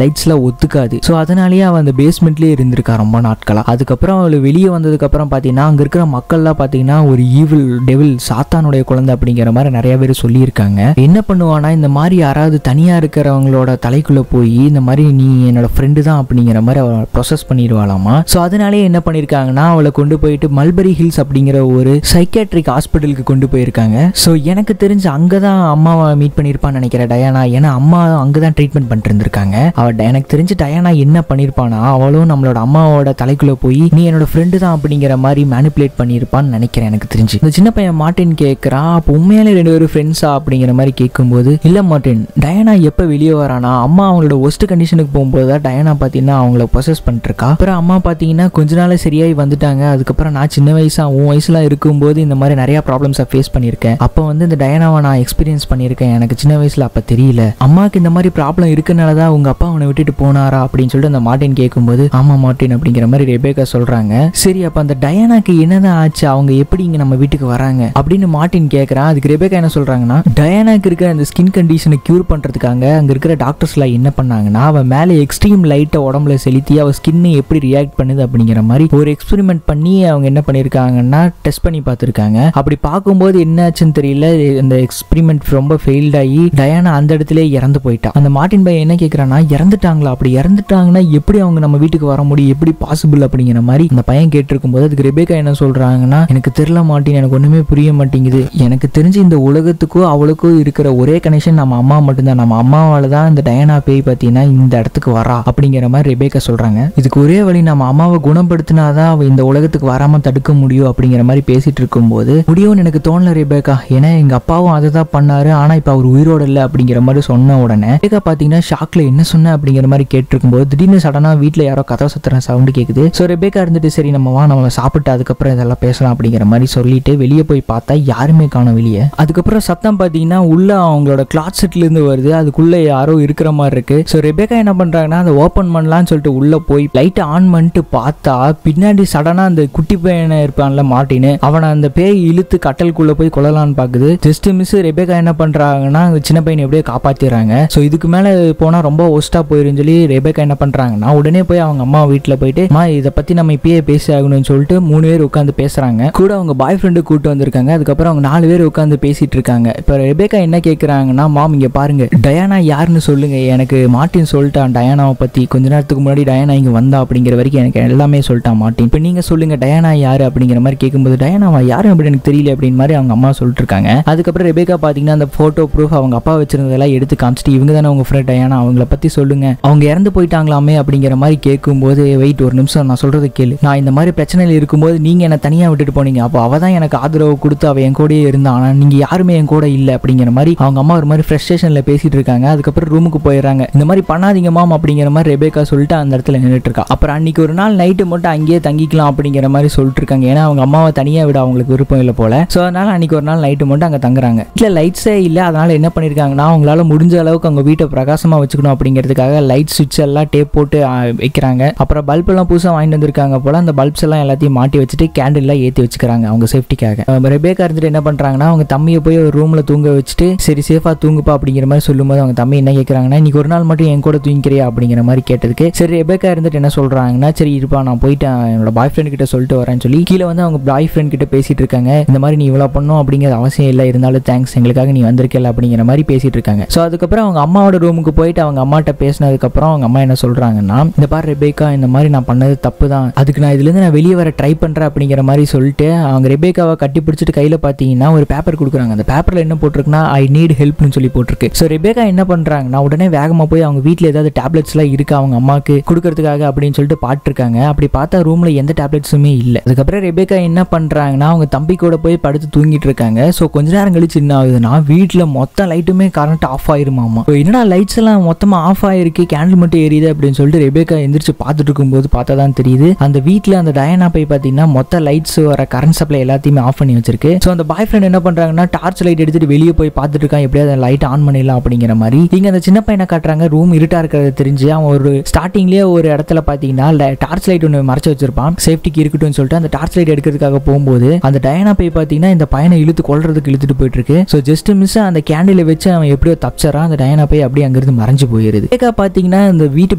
லைட்ஸ்லாம் ஒத்துக்காது. ஸோ அதனாலேயே அவள் அந்த பேஸ்மெண்ட்லேயே இருந்திருக்கா ரொம்ப நாட்களா. அதுக்கப்புறம் அவள் வெளியே வந்ததுக்கு அப்புறம் பார்த்தீங்கன்னா அங்கே இருக்கிற மக்கள்லாம் பார்த்தீங்கன்னா ஒரு ஈவில் டெவில் சாத்தானுடைய குழந்தை அப்படிங்கிற மாதிரி நிறைய பேர் சொல்லியிருக்காங்க. என்ன பண்ணுவானா இந்த மாதிரி யாராவது தனியாக இருக்கிறவங்களோட தலைக்குள்ளே போய் இந்த மாதிரி நீ என்னோட ஃப்ரெண்டு தான் அப்படிங்கிற மாதிரி அவள் ப்ரொசஸ் பண்ணிடுவாளாமா. ஸோ அதனாலே என்ன பண்ணியிருக்காங்கன்னா அவளை கொண்டு போயிட்டு மல்பரி ஹில்ஸ் அப்படிங்கிற ஒரு சைக்கியாட்ரிக் ஹாஸ்பிட்டலுக்கு கொண்டு போயிருக்காங்க. ஸோ எனக்கு தெரிஞ்சு அங்கே தான் அம்மாவை மீட் பண்ணியிருப்பான்னு நினைக்கிறேன் டயானா. ஏன்னா அம்மா அங்கே தான் ட்ரீட்மெண்ட் பண்ணிட்டு இருந்திருக்காங்க. அவள் எனக்கு தெரிஞ்சு டயானா என்ன பண்ணியிருப்பானா அவளும் நம்மளோட அம்மாவோட தலைக்குள்ள போய் நீ என்னோட ஃப்ரெண்டு தான் அப்படிங்கிற மாதிரி மேனிப்புலேட் பண்ணியிருப்பான்னு நினைக்கிறேன் எனக்கு தெரிஞ்சு. இந்த சின்ன பையன் மார்ட்டின் கேட்குறான், அப்போ உண்மையிலே 2 பேரும் ஃப்ரெண்ட்ஸா அப்படிங்கிற மாதிரி கேட்கும்போது இல்லை மார்ட்டின், டயானா எப்போ வெளியே வரானா அம்மா அவங்களோட ஒஸ்ட் கண்டிஷனுக்கு போகும்போது தான் டயானா பார்த்தீங்கன்னா அவங்கள ப்ரொசஸ் பண்ணிருக்கா. அப்புறம் அம்மா பார்த்தீங்கன்னா கொஞ்ச நாள் சரியாகி வந்துட்டாங்க. அதுக்கப்புறம் நான் சின்ன வயசா உன் வயசுலாம் இருக்கும்போது இந்த மாதிரி நிறைய ப்ராப்ளம்ஸை ஃபேஸ் பண்ணியிருக்கேன். அப்போ வந்து இந்த டயானாவை நான் எக்ஸ்பீரியன்ஸ் பண்ணியிருக்கேன். எனக்கு சின்ன வயசுல அப்போ தெரியல அம்மாவுக்கு இந்த மாதிரி ப்ராப்ளம் இருக்கனால தான் உங்க அப்பா அவனை விட்டுட்டு போனாரா அப்படின்னு சொல்லிட்டு அந்த மார்ட்டின் கேட்கும்போது ஆமா மார்ட்டின் அப்படிங்கிற மாதிரி ரெபேக்கா சொல்றாங்க. சரி அப்ப அந்த டயானாக்கு என்னதான் ஆச்சு, அவங்க எப்படி இங்க நம்ம வீட்டுக்கு வராங்க அப்படின்னு மார்ட்டின் கேட்கறான். அதுக்கு ரெபேக்கா என்ன சொல்றாங்கன்னா டயானாக்கு இருக்கிற அந்த ஸ்கின் கண்டிஷனை கியூர் பண்றதுக்காக அங்க இருக்கிற டாக்டர்ஸ்லாம் என்ன பண்ணாங்கன்னா அவ மேலே எக்ஸ்ட்ரீம் லைட்டை உடம்புல செலுத்தி அவ ஸ்கின் எப்படி ரியாக்ட் பண்ணுது அப்படிங்கிற மாதிரி ஒரு எக்ஸ்பெரிமெண்ட் பண்ணி அவங்க என்ன பண்ணிருக்காங்கன்னா டெஸ்ட் பண்ணி பார்த்துருக்காங்க. அப்படி பார்க்கும்போது என்ன ஆச்சுன்னு தெரியல, அந்த எக்ஸ்பெரிமெண்ட் ரொம்ப ஃபெயில்ட் ஆகி டயானா அந்த இடத்துல இறந்து போயிட்டா. அந்த மார்ட்டின் பையன் என்ன கேட்கறான்னா இறந்துட்டாங்களா, அப்படி இறந்துட்டாங்கன்னா எப்படி அவங்க நம்ம வீட்டுக்கு வர முடியும், எப்படி பாசிபிள் அப்படிங்கிற மாதிரி அந்த பையன் கேட்டிருக்கும் போது அதுக்கு ரெபேக்கா என்ன சொல்றாங்கன்னா எனக்கு தெரியல மார்ட்டின், எனக்கு ஒண்ணுமே புரிய மாட்டேங்குது. எனக்கு தெரிஞ்சு இந்த உலகத்துக்கும் அவளுக்கும் இருக்கிற ஒரே கனெக்ஷன் நம்ம அம்மா மட்டும்தான். நம்ம அம்மாவால தான் இந்த டயானா பேய் பார்த்தீங்கன்னா இந்த இடத்துக்கு வரா அப்படிங்கிற மாதிரி ரெபேக்கா சொல்றாங்க. இதுக்கு ஒரே வழி நம்ம அம்மாவை குணப்படுத்தினாதான் அவ இந்த உலகத்துக்கு வராம தடுக்க முடியும் அப்படிங்கிற மாதிரி பேசிட்டு இருக்கும்போது முடியும்னு எனக்கு தோணல ரெபேக்கா, ஏன்னா எங்க அப்பாவும் அதை தான் பண்ணாரு, ஆனா இப்ப அவர் உயிரோட இல்லை அப்படிங்கிற மாதிரி சொன்ன உடனே ரெபேக்கா பாத்தீங்கன்னா ஷாக்ல என்ன சொன்ன அப்படிங்கிற மாதிரி கேட்டிருக்கும் போது திடீர்னு சடனா வீட்டுல யாரோ கதை சுத்துற சவுண்ட் கேக்குது. ஸோ ரெபேக்கா இருந்துட்டு சரி நம்ம சாப்பிட்டு அதுக்கப்புறம் இதெல்லாம் பேசலாம் அப்படிங்கிற மாதிரி சொல்லிட்டு வெளியே போய் பார்த்தா யாருமே காணோம் வெளியே. அதுக்கப்புறம் சத்தம் பாத்தீங்கன்னா உள்ள அவங்களோட கிளாத் செட்ல இருந்து வருது, அதுக்குள்ள யாரோ இருக்கிற மாதிரி இருக்கு. ஸோ ரெபேக்கா என்ன பண்றாங்கன்னா அதை ஓப்பன் பண்ணலாம்னு சொல்லிட்டு உள்ள போய் லைட்டை ஆன் பண்ணிட்டு பார்த்தா பின்னாடி சடனா அந்த குட்டி பையனை இருப்பான்ல மார்ட்டின், அவனை அந்த பேய் இழுத்து கட்டலுக்குள்ள போய் கொள்ளலான்னு பாக்குது. ஜஸ்ட் மிஸ் ரெபேக்கா என்ன பண்றாங்கன்னா சின்ன பையனை எப்படியே காப்பாத்திடுறாங்க. ஸோ இதுக்கு மேல போனா ரொம்ப ஒஸ்டா போயிருன்னு சொல்லி ரெபேக்கா என்ன பண்றாங்கன்னா உடனே போய் அவங்க அம்மா வீட்டுல போயிட்டு அம்மா இதை பத்தி நம்ம இப்பயே பேசி ஆகணும்னு சொல்லிட்டு 3 பேர் உட்காந்து பேசுறாங்க. கூட அவங்க பாய் ஃப்ரெண்டு கூட்டு வந்திருக்காங்க. அதுக்கப்புறம் அவங்க 4 பேர் உட்காந்து பேசிட்டு இருக்காங்க. இப்ப ரெபேக்கா என்ன கேட்கறாங்கன்னா மாம் இங்க பாருங்க டயானா யாருன்னு சொல்லுங்க, எனக்கு மார்ட்டின் சொல்லிட்டான் டயானாவை பத்தி, கொஞ்ச நேரத்துக்கு முன்னாடி டயானா இங்க வந்தா அப்படிங்கிற வரைக்கும் எனக்கு எல்லாமே சொல்லிட்டான் மார்ட்டின், இப்ப நீங்க சொல்லுங்க டயானா யாரு அப்படிங்கிற மாதிரி கேட்கும்போது டயானாவா யாரு அப்படின்னு எனக்கு தெரியல அப்படின்னு மாதிரி அவங்க அம்மா சொல்லிட்டு இருக்காங்க. அதுக்கப்புறம் ரெபேக்கா பாத்தீங்கன்னா அந்த போட்டோ ப்ரூஃப் அவங்க அப்பா வச்சிருந்ததெல்லாம் எடுத்து காமிச்சிட்டு இவங்க தானே உங்க ஃப்ரெண்ட் டயானா, அவங்கள பத்தி சொல்லுங்க, அவங்க இறந்து போயிட்டாங்களாமே அப்படிங்கிற மாதிரி கேட்கும்போது வெயிட் ஒரு நிமிஷம் நான் சொல்றது கேளு, நான் இந்த மாதிரி பிரச்சனையில் இருக்கும்போது நீங்க என்ன தனியா விட்டுட்டு போனீங்க, அப்போ அவ தான் எனக்கு ஆதரவு கொடுத்து அவ என் கூடயே இருந்தா, ஆனா நீங்க யாருமே என் கூட இல்ல அப்படிங்கிற மாதிரி அவங்க அம்மா ஒரு மாதிரி ஃப்ரஸ்ட்ரேஷன்ல பேசிட்டு இருக்காங்க. அதுக்கப்புறம் ரூமுக்கு போயிடுறாங்க. இந்த மாதிரி பண்ணாதீங்க மாம் அப்படிங்கிற மாதிரி ரெபேக்கா சொல்லிட்டு அந்த இடத்துல நின்றுட்டு இருக்கா. அப்புறம் அன்னைக்கு ஒரு நாள் நைட்டு மட்டும் அங்கேயே தங்கிக்கலாம் அப்படிங்கிற மாதிரி சொல்லிட்டு இருக்காங்க. ஏன்னா அவங்க அம்மாவை தனியா விட அவங்களுக்கு விருப்பம் இல்லை போல. ஸோ அதனால அன்னைக்கு ஒரு நாள் நைட்டு மட்டும் அங்கே தங்குறாங்க. வீட்டில் லைட்ஸே இல்லை. அதனால என்ன பண்ணிருக்காங்கன்னா அவங்களால முடிஞ்ச அளவுக்கு அவங்க வீட்டை பிரகாசமா வச்சுக்கணும் அப்படிங்கிறதுக்காக லைட் சுவிட்ச் எல்லாம் டேப் போட்டு வைக்கிறாங்க. அப்புறம் பல்ப் எல்லாம் புதுசாக வாங்கிட்டு வந்திருக்காங்க போல. அந்த பல்ப்ஸ் எல்லாம் எல்லாத்தையும் மாட்டி வச்சுட்டு கேண்டில் எல்லாம் ஏற்றி வச்சுக்கிறாங்க அவங்க சேஃப்டிக்காக. ரெபேக்கா இருந்துட்டு என்ன பண்றாங்கன்னா அவங்க தம்பியை போய் ஒரு ரூம்ல தூங்க வச்சுட்டு சரி சேஃபா தூங்குப்பா அப்படிங்கிற மாதிரி சொல்லும்போது அவங்க தம்பி என்ன கேட்கறாங்கன்னா இன்னைக்கு ஒரு நாள் மட்டும் என் கூட தூங்கிக்கிறியா அப்படிங்கிற மாதிரி கேட்டதுக்கு சரி ரெபேக்கா இருந்துட்டு என்ன சொல்றாங்கன்னா சரி இருப்பா நான் போயிட்டு என்னோட பாய் ஃப்ரெண்ட் கிட்ட சொல்லிட்டு வரேன்னு சொல்லி கீழே வந்து அவங்க பாய் ஃப்ரெண்ட் கிட்ட பேசிட்டு இருக்காங்க. இந்த மாதிரி நீ இவ்வளவு பண்ணும் அப்படிங்கிற அவசியம் இல்லை, இருந்தாலும் தேங்க்ஸ் எங்களுக்காக நீ வந்திருக்கல அப்படிங்கிற மாதிரி பேசிட்டு இருக்காங்க. ஸோ அதுக்கப்புறம் அவங்க அம்மாவோட ரூமுக்கு போயிட்டு அவங்க அம்மாட்ட பேசினதுக்கு அப்புறம் அவங்க அம்மா என்ன சொல்றாங்கன்னா இந்த பாரு ரெபேக்கா இந்த மாதிரி நான் பண்ணது தப்பு தான், அதுக்கு நான் இதுல இருந்து நான் வெளியே வர ட்ரை பண்றேன் அப்படிங்கிற மாதிரி சொல்லிட்டு அவங்க ரெபேக்காவை கட்டி பிடிச்சிட்டு கையில பாத்தீங்கன்னா ஒரு பேப்பர் கொடுக்குறாங்க. அந்த பேப்பர்ல என்ன போட்டிருக்குன்னா ஐ நீட் ஹெல்ப்னு சொல்லி போட்டிருக்கு. ஸோ ரெபேக்கா என்ன பண்றாங்கன்னா உடனே வேகமா போய் அவங்க வீட்டுல ஏதாவது டேப்லெட்ஸ் எல்லாம் இருக்கா அவங்க அம்மாக்கு கொடுக்கறதுக்காக அப்படின்னு சொல்லிட்டு பாத்துருக்காங்க. அப்படி பார்த்தா ரூம்ல எந்த டேப்லெட்ஸுமே இல்லை. அதுக்கப்புறம் ரெபேக்கா என்ன பண்றாங்கன்னா அவங்க தம்பி கூட போய் படுத்து தூங்கிட்டு இருக்காங்க. ஸோ கொஞ்ச நேரம் கழிச்சு என்ன ஆகுதுன்னா வீட்டுல மொத்த லைட்டுமே கரண்ட் ஆஃப் ஆயிருமாமா. என்னடா லைட்ஸ் எல்லாம் மொத்தமா ஆஃப் ஆயிருக்கு, கேண்டில் மட்டும் எரியுது அப்படின்னு சொல்லிட்டு ரெபேக்கா எந்திரிச்சு பார்த்துட்டு இருக்கும்போது பார்த்தா தான் தெரியுது அந்த வீட்டுல அந்த டயானா போய் பாத்தீங்கன்னா மொத்த லைட்ஸ் வர கரண்ட் சப்ளை எல்லாத்தையுமே ஆஃப் பண்ணி வச்சிருக்கு. ஸோ அந்த பாய் ஃப்ரெண்ட் என்ன பண்றாங்கன்னா டார்ச் லைட் எடுத்துட்டு வெளியே போய் பார்த்துட்டு இருக்கான், எப்படியாவது லைட் ஆன் பண்ணிடலாம் அப்படிங்கிற மாதிரி. இங்க அந்த சின்ன பையனை காட்டுறாங்க. ரூம் இருட்டா இருக்கிறது தெரிஞ்சு அவன் ஒரு ஸ்டார்டிங்லேயே ஒரு இடத்துல பாத்தீங்கன்னா டார்ச் லைட் ஒன்று மறைச்சு வச்சிருப்பான், சேஃப்டிக்கு இருக்கட்டும் சொல்லிட்டு அந்த டார்ச் லைட் எடுக்கிறதுக்காக போகும்போது அந்த டயானா போய் பார்த்தீங்கன்னா இந்த பையனை கொல்றதுக்கு இழுத்துட்டு போயிட்டு இருக்கு. ஸோ ஜஸ்ட் மிஸ் அந்த கேண்டிலை வச்சு அவன் எப்படியோ தப்பிச்சறான். அந்த டயானா போய் அப்படியே அங்கிருந்து மறைஞ்சு போயிருது. பார்த்தீங்கன்னா இந்த வீட்டு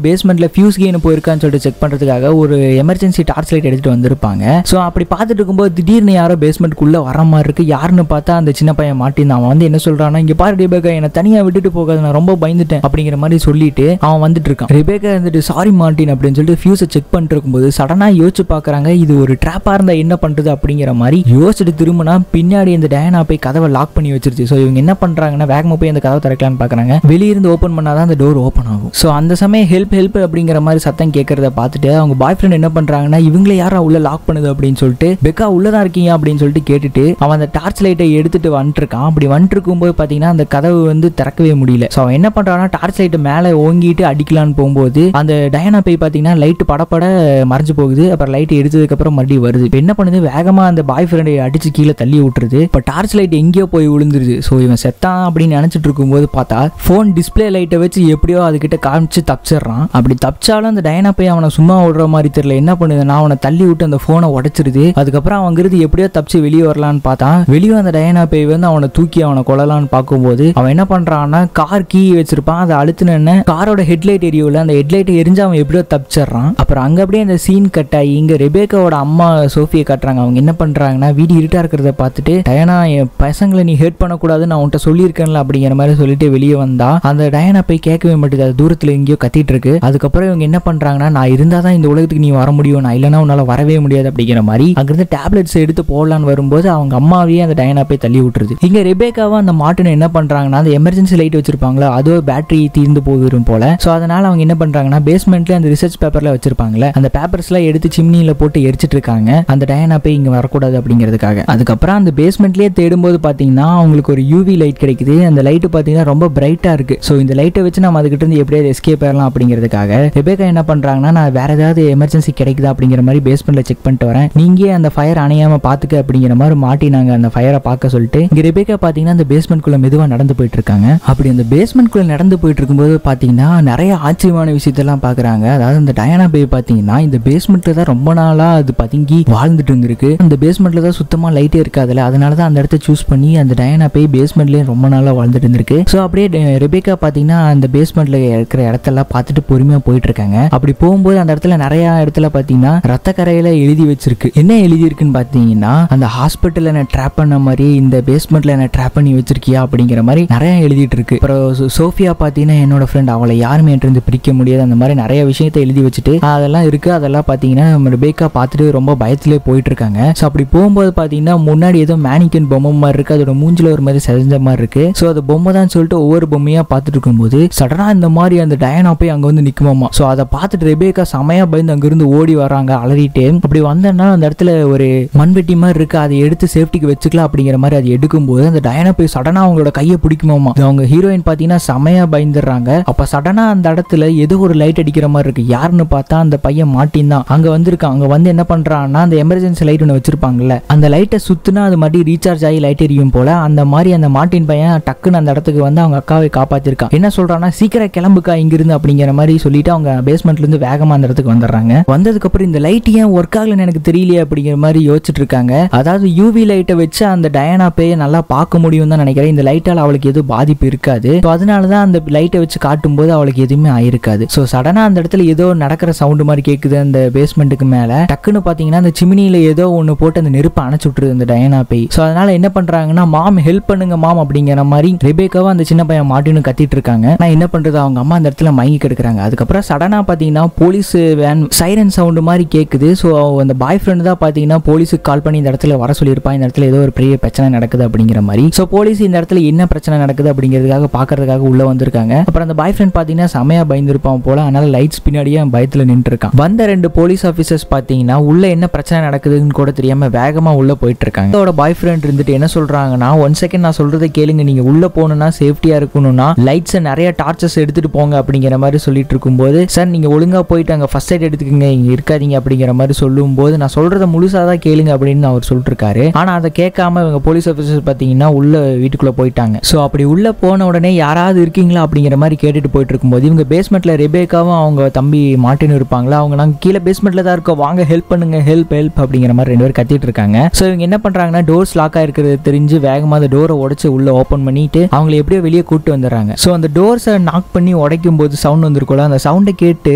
பேஸ்மெண்ட்ல ஃபியூஸ் கெயின் போயிருக்கான்னு சொல்லிட்டு செக் பண்றதுக்காக ஒரு எமர்ஜென்சி டார்ச் லைட் எடுத்துட்டு வந்திருப்பாங்க. ஸோ அப்படி பார்த்துட்டு இருக்கும்போது திடீர்னு யாரோ பேஸ்மெண்ட்குள்ள வர மாதிரி இருக்கு. யாருன்னு பார்த்தா அந்த சின்ன பையன் மாட்டின். அவன் வந்து என்ன சொல்றான்னா, இங்க பாரு ரெபேக்கா, என்ன தனியா விட்டுட்டு போகாது, நான் ரொம்ப பயந்துட்டேன் அப்படிங்கிற மாதிரி சொல்லிட்டு அவன் வந்துட்டு இருக்கான். ரெபேக்கா இருந்துட்டு சாரி மார்ட்டின் அப்படின்னு சொல்லிட்டு ஃபியூஸை செக் பண்ணிட்டு இருக்கும்போது சடனா யோசிச்சு பாக்குறாங்க, இது ஒரு ட்ராப்பா இருந்தா என்ன பண்றது அப்படிங்கிற மாதிரி யோசிச்சுட்டு திரும்பினா பின்னாடி இந்த டயானா போய் கதவை லாக் பண்ணி வச்சிருச்சு. ஸோ இவங்க என்ன பண்றாங்கன்னா வேகமா போய் அந்த கதவை திறக்கலான்னு பாக்குறாங்க. வெளியிருந்து ஓப்பன் பண்ணாதான் அந்த டோர் ஓப்பன் ஆகும். ஸோ அந்த சமயம் ஹெல்ப் ஹெல்ப் அப்படிங்கிற மாதிரி சத்தம் கேட்கறத பார்த்துட்டு அவங்க பாய் ஃப்ரெண்ட் என்ன பண்றாங்கன்னா, இவங்களை யாரா உள்ள லாக் பண்ணுது அப்படின்னு சொல்லிட்டு, பெக்கா உள்ளதான் இருக்கீங்க அப்படின்னு சொல்லிட்டு கேட்டுட்டு அவன் அந்த டார்ச் லைட்டை எடுத்துட்டு வந்துட்டு இருக்கான். அப்படி வந்துட்டு இருக்கும்போது பாத்தீங்கன்னா அந்த கதவு வந்து திறக்கவே முடியல. ஸோ அவன் என்ன பண்றான்னா டார்ச் லைட்டை மேலே ஓங்கிட்டு அடிக்கலான்னு போகும்போது அந்த டயானா போய் பாத்தீங்கன்னா லைட் படப்பட மறைஞ்சு போகுது. அப்புறம் லைட் எடுத்ததுக்கு அப்புறம் மறுபடியும் வருது. இப்போ என்ன பண்ணுது, வேகமா அந்த பாய் ஃப்ரெண்டை அடிச்சு கீழே தள்ளி விட்டுருது. இப்போ டார்ச் லைட் எங்கேயோ போய் விழுந்துருது. ஸோ இவன் செத்தான் அப்படின்னு நினைச்சிட்டு இருக்கும்போது பார்த்தா போன் டிஸ்பிளே லைட்டை வச்சு எப்படியோ அதுக்கிட்ட காமிச்சு தப்பிச்சிடறான். அப்படி தப்பிச்சாலும் அந்த டயானா போய் அவனை சும்மா விடுற மாதிரி தெரியல. என்ன பண்ணுதுன்னா அவனை தள்ளி விட்டு அந்த போனை உடைச்சிருது. அதுக்கப்புறம் அவங்கிறது எப்படியோ தப்பிச்சு வெளியே வரலான்னு பார்த்தா வெளியே அந்த டயானா போய் வந்து அவனை தூக்கி அவனை கொல்லலான்னு பார்க்கும்போது அவன் என்ன பண்றான்னா, கார் கீ வச்சிருப்பான், அதை அழுத்தின காரோட ஹெட்லைட் எரியும்ல, அந்த ஹெட்லைட்டை எரிஞ்சு அவன் எப்படியோ தப்பிச்சிடறான். அப்புறம் அங்க அப்படியே அந்த சீன் கட் ஆகி இங்க ரெபேக்காவோட அம்மா சோஃபியை காட்டுறாங்க. அவங்க என்ன பண்றாங்கன்னா, வீடு இருட்டா இருக்கிறத பார்த்துட்டு, டயானா என் பசங்களை நீ ஹேட் பண்ணக்கூடாதுன்னு நான் உன்கிட்ட சொல்லியிருக்கேன்ல அப்படிங்கிற மாதிரி சொல்லிட்டு வெளியே வந்தா அந்த டயானா போய் கேட்கவே மாட்டேது. அது தூரத்துல எங்கேயோ கத்திட்டு இருக்கு. அதுக்கப்புறம் இவங்க என்ன பண்றாங்கன்னா, நான் இருந்தாதான் இந்த உலகத்துக்கு நீ வர முடியும், நான் இல்லைன்னா உன்னால வரவே முடியாது அப்படிங்கிற மாதிரி அங்கிருந்து டேப்லெட்ஸ் எடுத்து போடலான்னு வரும்போது அவங்க அம்மாவையே அந்த டயானா போய் தள்ளி விட்டுருது. இங்க ரெபேக்காவா அந்த மார்ட்டின் என்ன பண்றாங்கன்னா, அந்த எமர்ஜென்சி லைட் வச்சிருப்பாங்களா, அதுவே பேட்டரி தீர்ந்து போயிடும் போல. சோ அதனால அவங்க என்ன பண்றாங்கன்னா, பேஸ்மெண்ட்ல அந்த ரிசர்ச் பேப்பர்ல வச்சிருப்பாங்கல்ல, அந்த பேப்பர்ஸ் எல்லாம் எடுத்து சிம்னியில போட்டு எரிச்சிட்டு இருக்காங்க, அந்த டயானா போய் இங்க வரக்கூடாது அப்படிங்கிறதுக்காக. அதுக்கப்புறம் அந்த பேஸ்மெண்ட்லயே தேடும்போது பாத்தீங்கன்னா அவங்களுக்கு ஒரு யூவி லைட் கிடைக்குது. அந்த லைட் பாத்தீங்கன்னா ரொம்ப பிரைட்டா இருக்கு. சோ இந்த லைட்டை வச்சு நம்ம அதுக்கிட்ட இருந்து எப்படியாவது எஸ்கேப் ஆகலாம் அப்படிங்கிறதுக்காக ரெபேக்கா என்ன பண்றாங்கன்னா, நான் வேற ஏதாவது எமர்ஜென்சி கிடைக்குதா அப்படிங்கிற மாதிரி பேஸ்மெண்ட்ல செக் பண்ணிட்டு வரேன், நீங்க அந்த ஃபயர் அணையாம பாத்துக்க அப்படிங்கிற மாதிரி மாட்டினாங்க அந்த ஃபயரை பார்க்க சொல்லிட்டு. இங்க ரெபேக்கா பாத்தீங்கன்னா அந்த பேஸ்மெண்ட்குள்ள மெதுவா நடந்து போயிட்டு இருக்காங்க. அப்படி அந்த பேஸ்மெண்ட்குள்ள நடந்து போயிட்டு இருக்கும்போது பாத்தீங்கன்னா நிறைய ஆச்சரியமான விஷயத்தெல்லாம் பாக்குறாங்க. அதாவது அந்த டயானா பேய் பாத்தீங்கன்னா இந்த பேஸ்மெண்ட்ல தான் ரொம்ப நாளா அது பதுங்கி வாழ்ந்துட்டு இருந்திருக்கு. அந்த பேஸ்மெண்ட்ல தான் சுத்தமா லைட்டே இருக்காதுல, அதனாலதான் அந்த இடத்த சூஸ் பண்ணி அந்த டயானா பேய் பேஸ்மெண்ட்லயே ரொம்ப நாளா வாழ்ந்துட்டு இருந்திருக்கு. சோ அப்படியே ரெபேக்கா பாத்தீங்கன்னா அந்த பேஸ்மெண்ட்ல இருக்கிற இடத்தெல்லாம் பார்த்துட்டு பொறுமையா போயிட்டு இருக்காங்க. அப்படி போகும்போது அந்த இடத்துல நிறைய இடத்துல பாத்தீங்கன்னா ரத்த கரையில எழுதி வச்சிருக்கு. என்ன எழுதி இருக்குன்னு பாத்தீங்கன்னா, அந்த ஹாஸ்பிட்டல்ல என்ன ட்ராப் பண்ண மாதிரி இந்த பேஸ்மெண்ட்ல என்ன ட்ராப் பண்ணி வச்சிருக்கியா அப்படிங்கிற மாதிரி நிறைய எழுதிட்டு இருக்கு. அப்புறம் சோஃபியா பாத்தீங்கன்னா என்னோட ஃப்ரெண்ட், அவளை யாருமே இருந்து பிரிக்க முடியாது, அந்த மாதிரி நிறைய விஷயத்தை எழுதி வச்சுட்டு அதெல்லாம் இருக்கு. அதெல்லாம் பாத்தீங்கன்னா ரெபேக்கா பார்த்துட்டு ரொம்ப பயத்திலே போயிட்டு இருக்காங்க. ஸோ அப்படி போகும்போது பாத்தீங்கன்னா முன்னாடி ஏதோ மேனிக்கன் பொம்மை மாதிரி இருக்கு, அதோட மூஞ்சில ஒரு மாதிரி செஞ்ச மாதிரி இருக்கு. ஸோ அது பொம்மை தான் சொல்லிட்டு ஒவ்வொரு பொம்மையா பார்த்துட்டு இருக்கும்போது சடனா இந்த மாதிரி அந்த டயானா போய் அங்க வந்து நிக்குமாமா. ஸோ அதை பார்த்துட்டு ரெபேக்கா செமையா பயந்து அங்கிருந்து ஓடி வராங்க அலறிட்டு. அப்படி வந்தேன்னா அந்த இடத்துல ஒரு மண்வெட்டி மாதிரி இருக்கு, அதை எடுத்து சேஃப்டிக்கு வச்சுக்கலாம் அப்படிங்கிற மாதிரி அதை எடுக்கும்போது அந்த டயானா போய் சடனா அவங்களோட கையை பிடிக்குமாமா. அவங்க ஹீரோயின் பாத்தீங்கன்னா செமையா பயந்துடுறாங்க. அப்ப சடனா அந்த இடத்துல ஏதோ ஒரு லைட் அடிக்கிற மாதிரி இருக்கு. யாருன்னு பார்த்தா அந்த பையன் மாட்டின் தான் அங்க வந்திருக்கான். அங்க வந்து என்ன பண்றான்னா, அந்த எமர்ஜென்சி லைட் ஒன்று வச்சிருப்பாங்கல்ல, அந்த லைட்டை சுத்தினா அது மாதிரி ரீசார்ஜ் ஆகி லைட் எரியும் போல. அந்த மாதிரி அந்த மார்ட்டின் பையன் டக்குன்னு அந்த இடத்துக்கு வந்து அவங்க அக்காவை காப்பாத்திருக்கான். என்ன சொல்றான்னா, சீக்கிரம் கிளம்புக்கா இங்கிருந்து அப்படிங்கிற மாதிரி சொல்லிட்டு அவங்க பேஸ்மெண்ட்ல இருந்து வேகமா அந்த இடத்துக்கு வந்துடுறாங்க. வந்ததுக்கு அப்புறம் இந்த லைட் ஏன் ஒர்க் ஆகலன்னு எனக்கு தெரியலையே அப்படிங்கிற மாதிரி யோசிச்சுட்டு இருக்காங்க. அதாவது யூவி லைட்டை வச்சு அந்த டயானா பேயை நல்லா பார்க்க முடியும் தான் நினைக்கிறேன். இந்த லைட்டால் அவளுக்கு எதுவும் பாதிப்பு இருக்காது. அதனாலதான் அந்த லைட்டை வச்சு காட்டும் போது அவளுக்கு எதுவுமே ஆயிருக்காது. ஸோ சடனா அந்த இடத்துல ஏதோ நடக்கிற சவுண்டு மாதிரி கேட்குது அந்த பேஸ்மெண்ட்டுக்கு மேல. டக்குன்னு பாத்தீங்கன்னா அந்த சிமினியில ஏதோ ஒன்று போட்டு அந்த நெருப்பை அணைச்சு விட்டுருது அந்த டயானா பேய். ஸோ அதனால என்ன பண்றாங்கன்னா, மாம் ஹெல்ப் பண்ணுங்க மாம் அப்படிங்கிற மாதிரி ரெபேக்காவும் அந்த சின்ன பையன் மாட்டின்னு கத்திட்டு இருக்காங்க. நான் என்ன பண்றது, அவங்க அம்மா அந்த இடத்துல மயங்கி கிடக்குறாங்க. அதுக்கப்புறம் சடனா பாத்தீங்கன்னா போலீஸ் வேன் சைரன் சவுண்டு மாதிரி கேட்குது. ஸோ அந்த பாய் ஃப்ரெண்ட் தான் பாத்தீங்கன்னா போலீஸுக்கு கால் பண்ணி இந்த இடத்துல வர சொல்லியிருப்பான், இந்த இடத்துல ஏதோ ஒரு பெரிய பிரச்சனை நடக்குது அப்படிங்கிற மாதிரி. ஸோ போலீஸ் இந்த இடத்துல என்ன பிரச்சனை நடக்குது அப்படிங்கிறதுக்காக பாக்குறதுக்காக உள்ள வந்திருக்காங்க. அப்புறம் அந்த பாய் ஃப்ரெண்ட் பாத்தீங்கன்னா செமையா பயந்துருப்பான் போல, அதனால லைட்ஸ் பின்னாடியே பயத்துல நின்று இருக்கான். வந்த ரெண்டு போலீஸ் ஆபீசர்ஸ் பாத்தீங்கன்னா உள்ள என்ன பிரச்சனை நடக்குதுன்னு கூட தெரியாம வேகமா உள்ள போயிட்டு இருக்காங்க. அவரோட பாய் ஃப்ரெண்ட் இருந்துட்டு என்ன சொல்றாங்கன்னா, 1 செகண்ட் நான் சொல்றதை கேளுங்க, நீங்க உள்ள போகணும்னா சேஃப்டியா இருக்கணும்னா லைட்ஸ் நிறைய டார்ச்சஸ் எடுத்துட்டு போங்க அப்படிங்கிற மாதிரி சொல்லிட்டு இருக்கும்போது, சார் நீங்க ஒழுங்கா போயிட்டு அங்க ஃபர்ஸ்ட் எய்ட் எடுத்துக்கங்க, இங்க இருக்காதீங்க அப்படிங்கிற மாதிரி சொல்லும் போது, நான் சொல்றதை முழுசாதான் கேளுங்க அப்படின்னு அவர் சொல்லிட்டு இருக்காரு. ஆனா அதை கேட்காம இவங்க போலீஸ் ஆபீசர்ஸ் பாத்தீங்கன்னா உள்ள வீட்டுக்குள்ள போயிட்டாங்க. சோ அப்படி உள்ள போன உடனே யாராவது இருக்கீங்களா அப்படிங்கிற மாதிரி கேட்டுட்டு போயிட்டு இருக்கும்போது இவங்க பேஸ்மெண்ட்ல ரெபேக்காவும் அவங்க தம்பி மார்ட்டின் இருப்பாங்களா, அவங்க நாங்கள் கீழே பேஸ்மெண்ட்டில் தான் இருக்கோம், வாங்க ஹெல்ப் பண்ணுங்க, ஹெல்ப் ஹெல்ப் அப்படிங்கிற மாதிரி 2 பேர் கத்திட்டு இருக்காங்க. ஸோ இவங்க என்ன பண்ணுறாங்கன்னா டோர்ஸ் லாக் ஆகிருக்கிறது தெரிஞ்சு வேகமாக அந்த டோரை உடச்சி உள்ளே ஓப்பன் பண்ணிட்டு அவங்களை எப்படியோ வெளியே கூப்பிட்டு வந்துடுறாங்க. ஸோ அந்த டோர்ஸை நாக் பண்ணி உடைக்கும் போது சவுண்ட் வந்துருக்குள்ள, அந்த சவுண்டை கேட்டு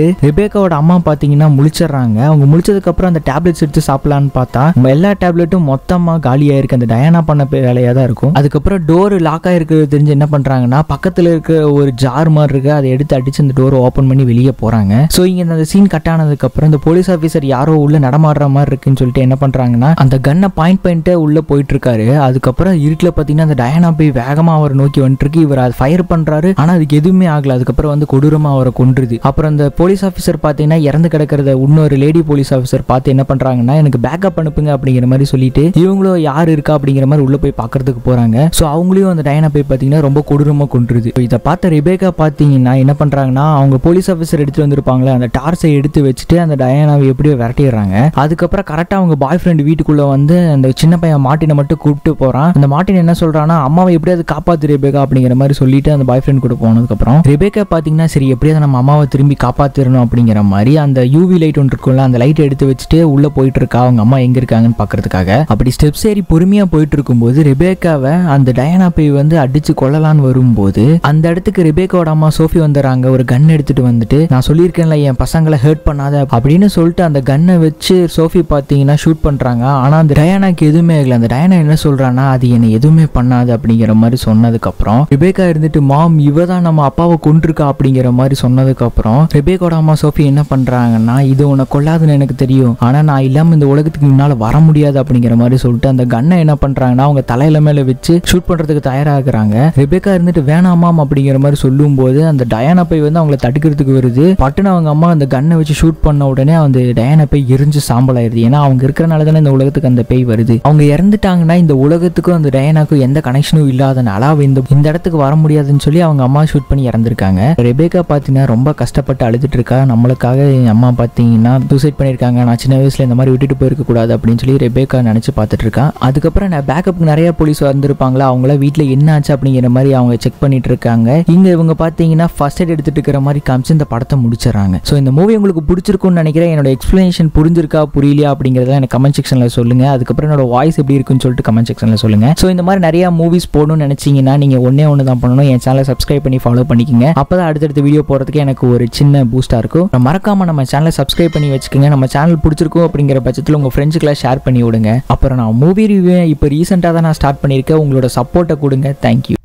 ரெபேக்காவோட அம்மா பார்த்தீங்கன்னா முழிச்சிடுறாங்க. அவங்க முழிச்சதுக்கப்புறம் அந்த டேப்லெட்ஸ் எடுத்து சாப்பிடலான்னு பார்த்தா எல்லா டேப்லெட்டும் மொத்தமாக காலியாக இருக்கு. அந்த டயானா பண்ண வேலையாக தான் இருக்கும். அதுக்கப்புறம் டோர் லாக் ஆகிருக்கிறது தெரிஞ்சு என்ன பண்ணுறாங்கன்னா பக்கத்தில் இருக்க ஒரு ஜார் மாதிரி இருக்கு, அதை எடுத்து அடிச்சு அந்த டோரை ஓப்பன் பண்ணி வெளியே போகிறாங்க. ஸோ இங்கே அந்த சீன் கட் ஆனதுக்கப்புறம் இந்த போலீஸ் ஆஃபீஸர் யாரோ உள்ள நடமாடுற மாதிரி இருக்குன்னு சொல்லிட்டு என்ன பண்ணுறாங்கன்னா அந்த கன்னை பாயிண்ட் உள்ள போயிட்டு இருக்காரு. அதுக்கப்புறம் இருட்டில் பார்த்தீங்கன்னா அந்த டயானா போய் வேகமாக அவரை நோக்கி வந்துருக்கு. இவர் அதை ஃபயர் பண்ணுறாரு, ஆனால் அதுக்கு எதுவுமே ஆகல. அதுக்கப்புறம் வந்து கொடூரமாக அவரை கொன்றுது. அப்புறம் அந்த போலீஸ் ஆஃபீஸர் பார்த்தீங்கன்னா இறந்து கிடக்கிறத இன்னொரு லேடி போலீஸ் ஆஃபீஸர் பார்த்து என்ன பண்ணுறாங்கன்னா எனக்கு பேக்கப் அனுப்புங்க அப்படிங்கிற மாதிரி சொல்லிட்டு இவங்களும் யார் இருக்கா அப்படிங்கிற மாதிரி உள்ள போய் பார்க்கறதுக்கு போகிறாங்க. ஸோ அவங்களையும் அந்த டயானா போய் பார்த்தீங்கன்னா ரொம்ப கொடூரமாக கொன்றுது. இதை பார்த்த ரெபேக்கா பார்த்தீங்கன்னா என்ன பண்ணுறாங்கன்னா அவங்க போலீஸ் ஆஃபீஸர் எடுத்து வந்திருப்பாங்களே அந்த டார்ச்சை எடுத்து வச்சுட்டு அந்த டயானாவை எப்படியோ விரட்டிடுறாங்க. அதுக்கப்புறம் கரெக்டாக அவங்க பாய் ஃப்ரெண்ட் வீட்டுக்குள்ளே வந்து அந்த சின்ன பையன் மார்ட்டினை மட்டும் கூப்பிட்டு போகிறான். அந்த மார்ட்டின் என்ன சொல்கிறான்னா அம்மாவை எப்படியாவது காப்பாற்று ரெபேக்கா அப்படிங்கிற மாதிரி சொல்லிட்டு அந்த பாய் ஃப்ரெண்ட் கூட போனதுக்கப்புறம் ரெபேக்கா பார்த்தீங்கன்னா சரி எப்படியாவது நம்ம அம்மாவை திரும்பி காப்பாற்றிடணும் அப்படிங்கிற மாதிரி அந்த யூவி லைட் ஒன்று இருக்கும்ல அந்த லைட்டை எடுத்து வச்சுட்டு உள்ளே போயிட்டு இருக்கா அவங்க அம்மா எங்கே இருக்காங்கன்னு பார்க்கறதுக்காக. அப்படி ஸ்டெப்ஸ் ஏறி பொறுமையாக போயிட்டு இருக்கும்போது ரெபேக்காவை அந்த டயானா போய் வந்து அடிச்சு கொள்ளலான்னு வரும்போது அந்த இடத்துக்கு ரெபேக்காவோட அம்மா சோஃபி வந்துடுறாங்க. ஒரு கன் எடுத்துட்டு வந்துட்டு நான் சொல்லியிருக்கேன்ல என் பசங்களை ஹர்ட் பண்ணாத அப்படின்னு சொல்லிட்டு அந்த கன்னை வச்சு சோஃபி பார்த்தீங்கன்னா ஷூட் பண்ணுறாங்க. ஆனால் அந்த டயானாக்கு எதுவுமே ஆகல. அந்த டயானா என்ன சொல்றான்னா அது என்னை எதுவுமே பண்ணாது அப்படிங்கிற மாதிரி சொன்னதுக்கப்புறம் ரெபேக்கா இருந்துட்டு மாம் இவ தான் நம்ம அப்பாவை கொண்டிருக்கா அப்படிங்கிற மாதிரி சொன்னதுக்கப்புறம் ரெபேக்காவோட அம்மா சோஃபி என்ன பண்ணுறாங்கன்னா இது உன்னை கொள்ளாதுன்னு எனக்கு தெரியும், ஆனால் நான் இல்லாமல் இந்த உலகத்துக்கு முன்னால் வர முடியாது அப்படிங்கிற மாதிரி சொல்லிட்டு அந்த கன்னை என்ன பண்ணுறாங்கன்னா அவங்க தலையில மேலே வச்சு ஷூட் பண்ணுறதுக்கு தயாராகிறாங்க. ரெபேக்கா இருந்துட்டு வேணாமாம் அப்படிங்கிற மாதிரி சொல்லும்போது அந்த டயானா போய் வந்து அவங்களை தடுக்கிறதுக்கு வருது. பட்டுன்னு அவங்க அம்மா அந்த கன்னை வச்சு ஷூட் பண்ண உடனே அந்த டயானா போய் எரிஞ்சு சாம்பல் ஆயிருது. ஏன்னா அவங்க இருக்கிறனால தானே இந்த உலகத்துக்கு அந்த பேய் வருது. அவங்க இறந்துட்டாங்கன்னா இந்த உலகத்துக்கும் அந்த டயானாக்கும் எந்த கனெக்ஷனும் இல்லாதனால அவ இந்த இடத்துக்கு வர முடியாதுன்னு சொல்லி அவங்க அம்மா ஷூட் பண்ணி இறந்துருக்காங்க. ரெபேக்கா பார்த்தீங்கன்னா ரொம்ப கஷ்டப்பட்டு அழுதுட்டு இருக்கா. நம்மளுக்காக என் அம்மா பார்த்தீங்கன்னா சூசைட் பண்ணியிருக்காங்க, நான் சின்ன வயசுல இந்த மாதிரி விட்டுட்டு போயிருக்க கூடாது அப்படின்னு சொல்லி ரெபேக்கா நினைச்சு பார்த்துட்டு இருக்கான். அதுக்கப்புறம் நான் பேக்கப்புக்கு நிறைய போலீஸ் வந்திருப்பாங்களா, அவங்கள வீட்டில் என்ன ஆச்சு அப்படிங்கிற மாதிரி அவங்க செக் பண்ணிட்டு இருக்காங்க. இங்க இவங்க பார்த்தீங்கன்னா ஃபர்ஸ்ட் எய்ட் எடுத்துட்டு இருக்கிற மாதிரி காமிச்சு இந்த படத்தை முடிச்சிடறாங்க. ஸோ இந்த மூவி உங்களுக்கு பிடிச்சிருக்கும்னு நினைக்கிறேன். என்னோட எக்ஸ்பிளனேஷன் புரிஞ்சிருக்கா புரியலையா அப்படிங்கிறத எனக்கு கமெண்ட் செக்ஷனில் சொல்லுங்க. அதுக்கப்புறம் என்னோட வாய்ஸ் எப்படி இருக்குன்னு சொல்லிட்டு கமெண்ட் செக்ஷனில் சொல்லுங்க. ஸோ இந்த மாதிரி நிறைய மூவிஸ் போடணும்னு நினைச்சீங்கன்னா நீங்க ஒன்று தான் பண்ணணும், என் சேனலை சப்ஸ்கிரைப் பண்ணி ஃபாலோ பண்ணிக்கோங்க. அப்பதான் அடுத்தடுத்த வீடியோ போறதுக்கு எனக்கு ஒரு சின்ன பூஸ்டா இருக்கும். மறக்காம நம்ம சேனலை சப்ஸ்கிரைப் பண்ணி வச்சுக்கோங்க. நம்ம சேனல் பிடிச்சிருக்கும் அப்படிங்கிற பட்சத்தில் உங்க ஃப்ரெண்ட்ஸுக்கெல்லாம் ஷேர் பண்ணி விடுங்க. அப்புறம் நான் மூவி ரிவ்யூ இப்போ ரீசெண்டாக தான் நான் ஸ்டார்ட் பண்ணியிருக்கேன். உங்களோட சப்போர்ட்டை கொடுங்க. தேங்க்யூ.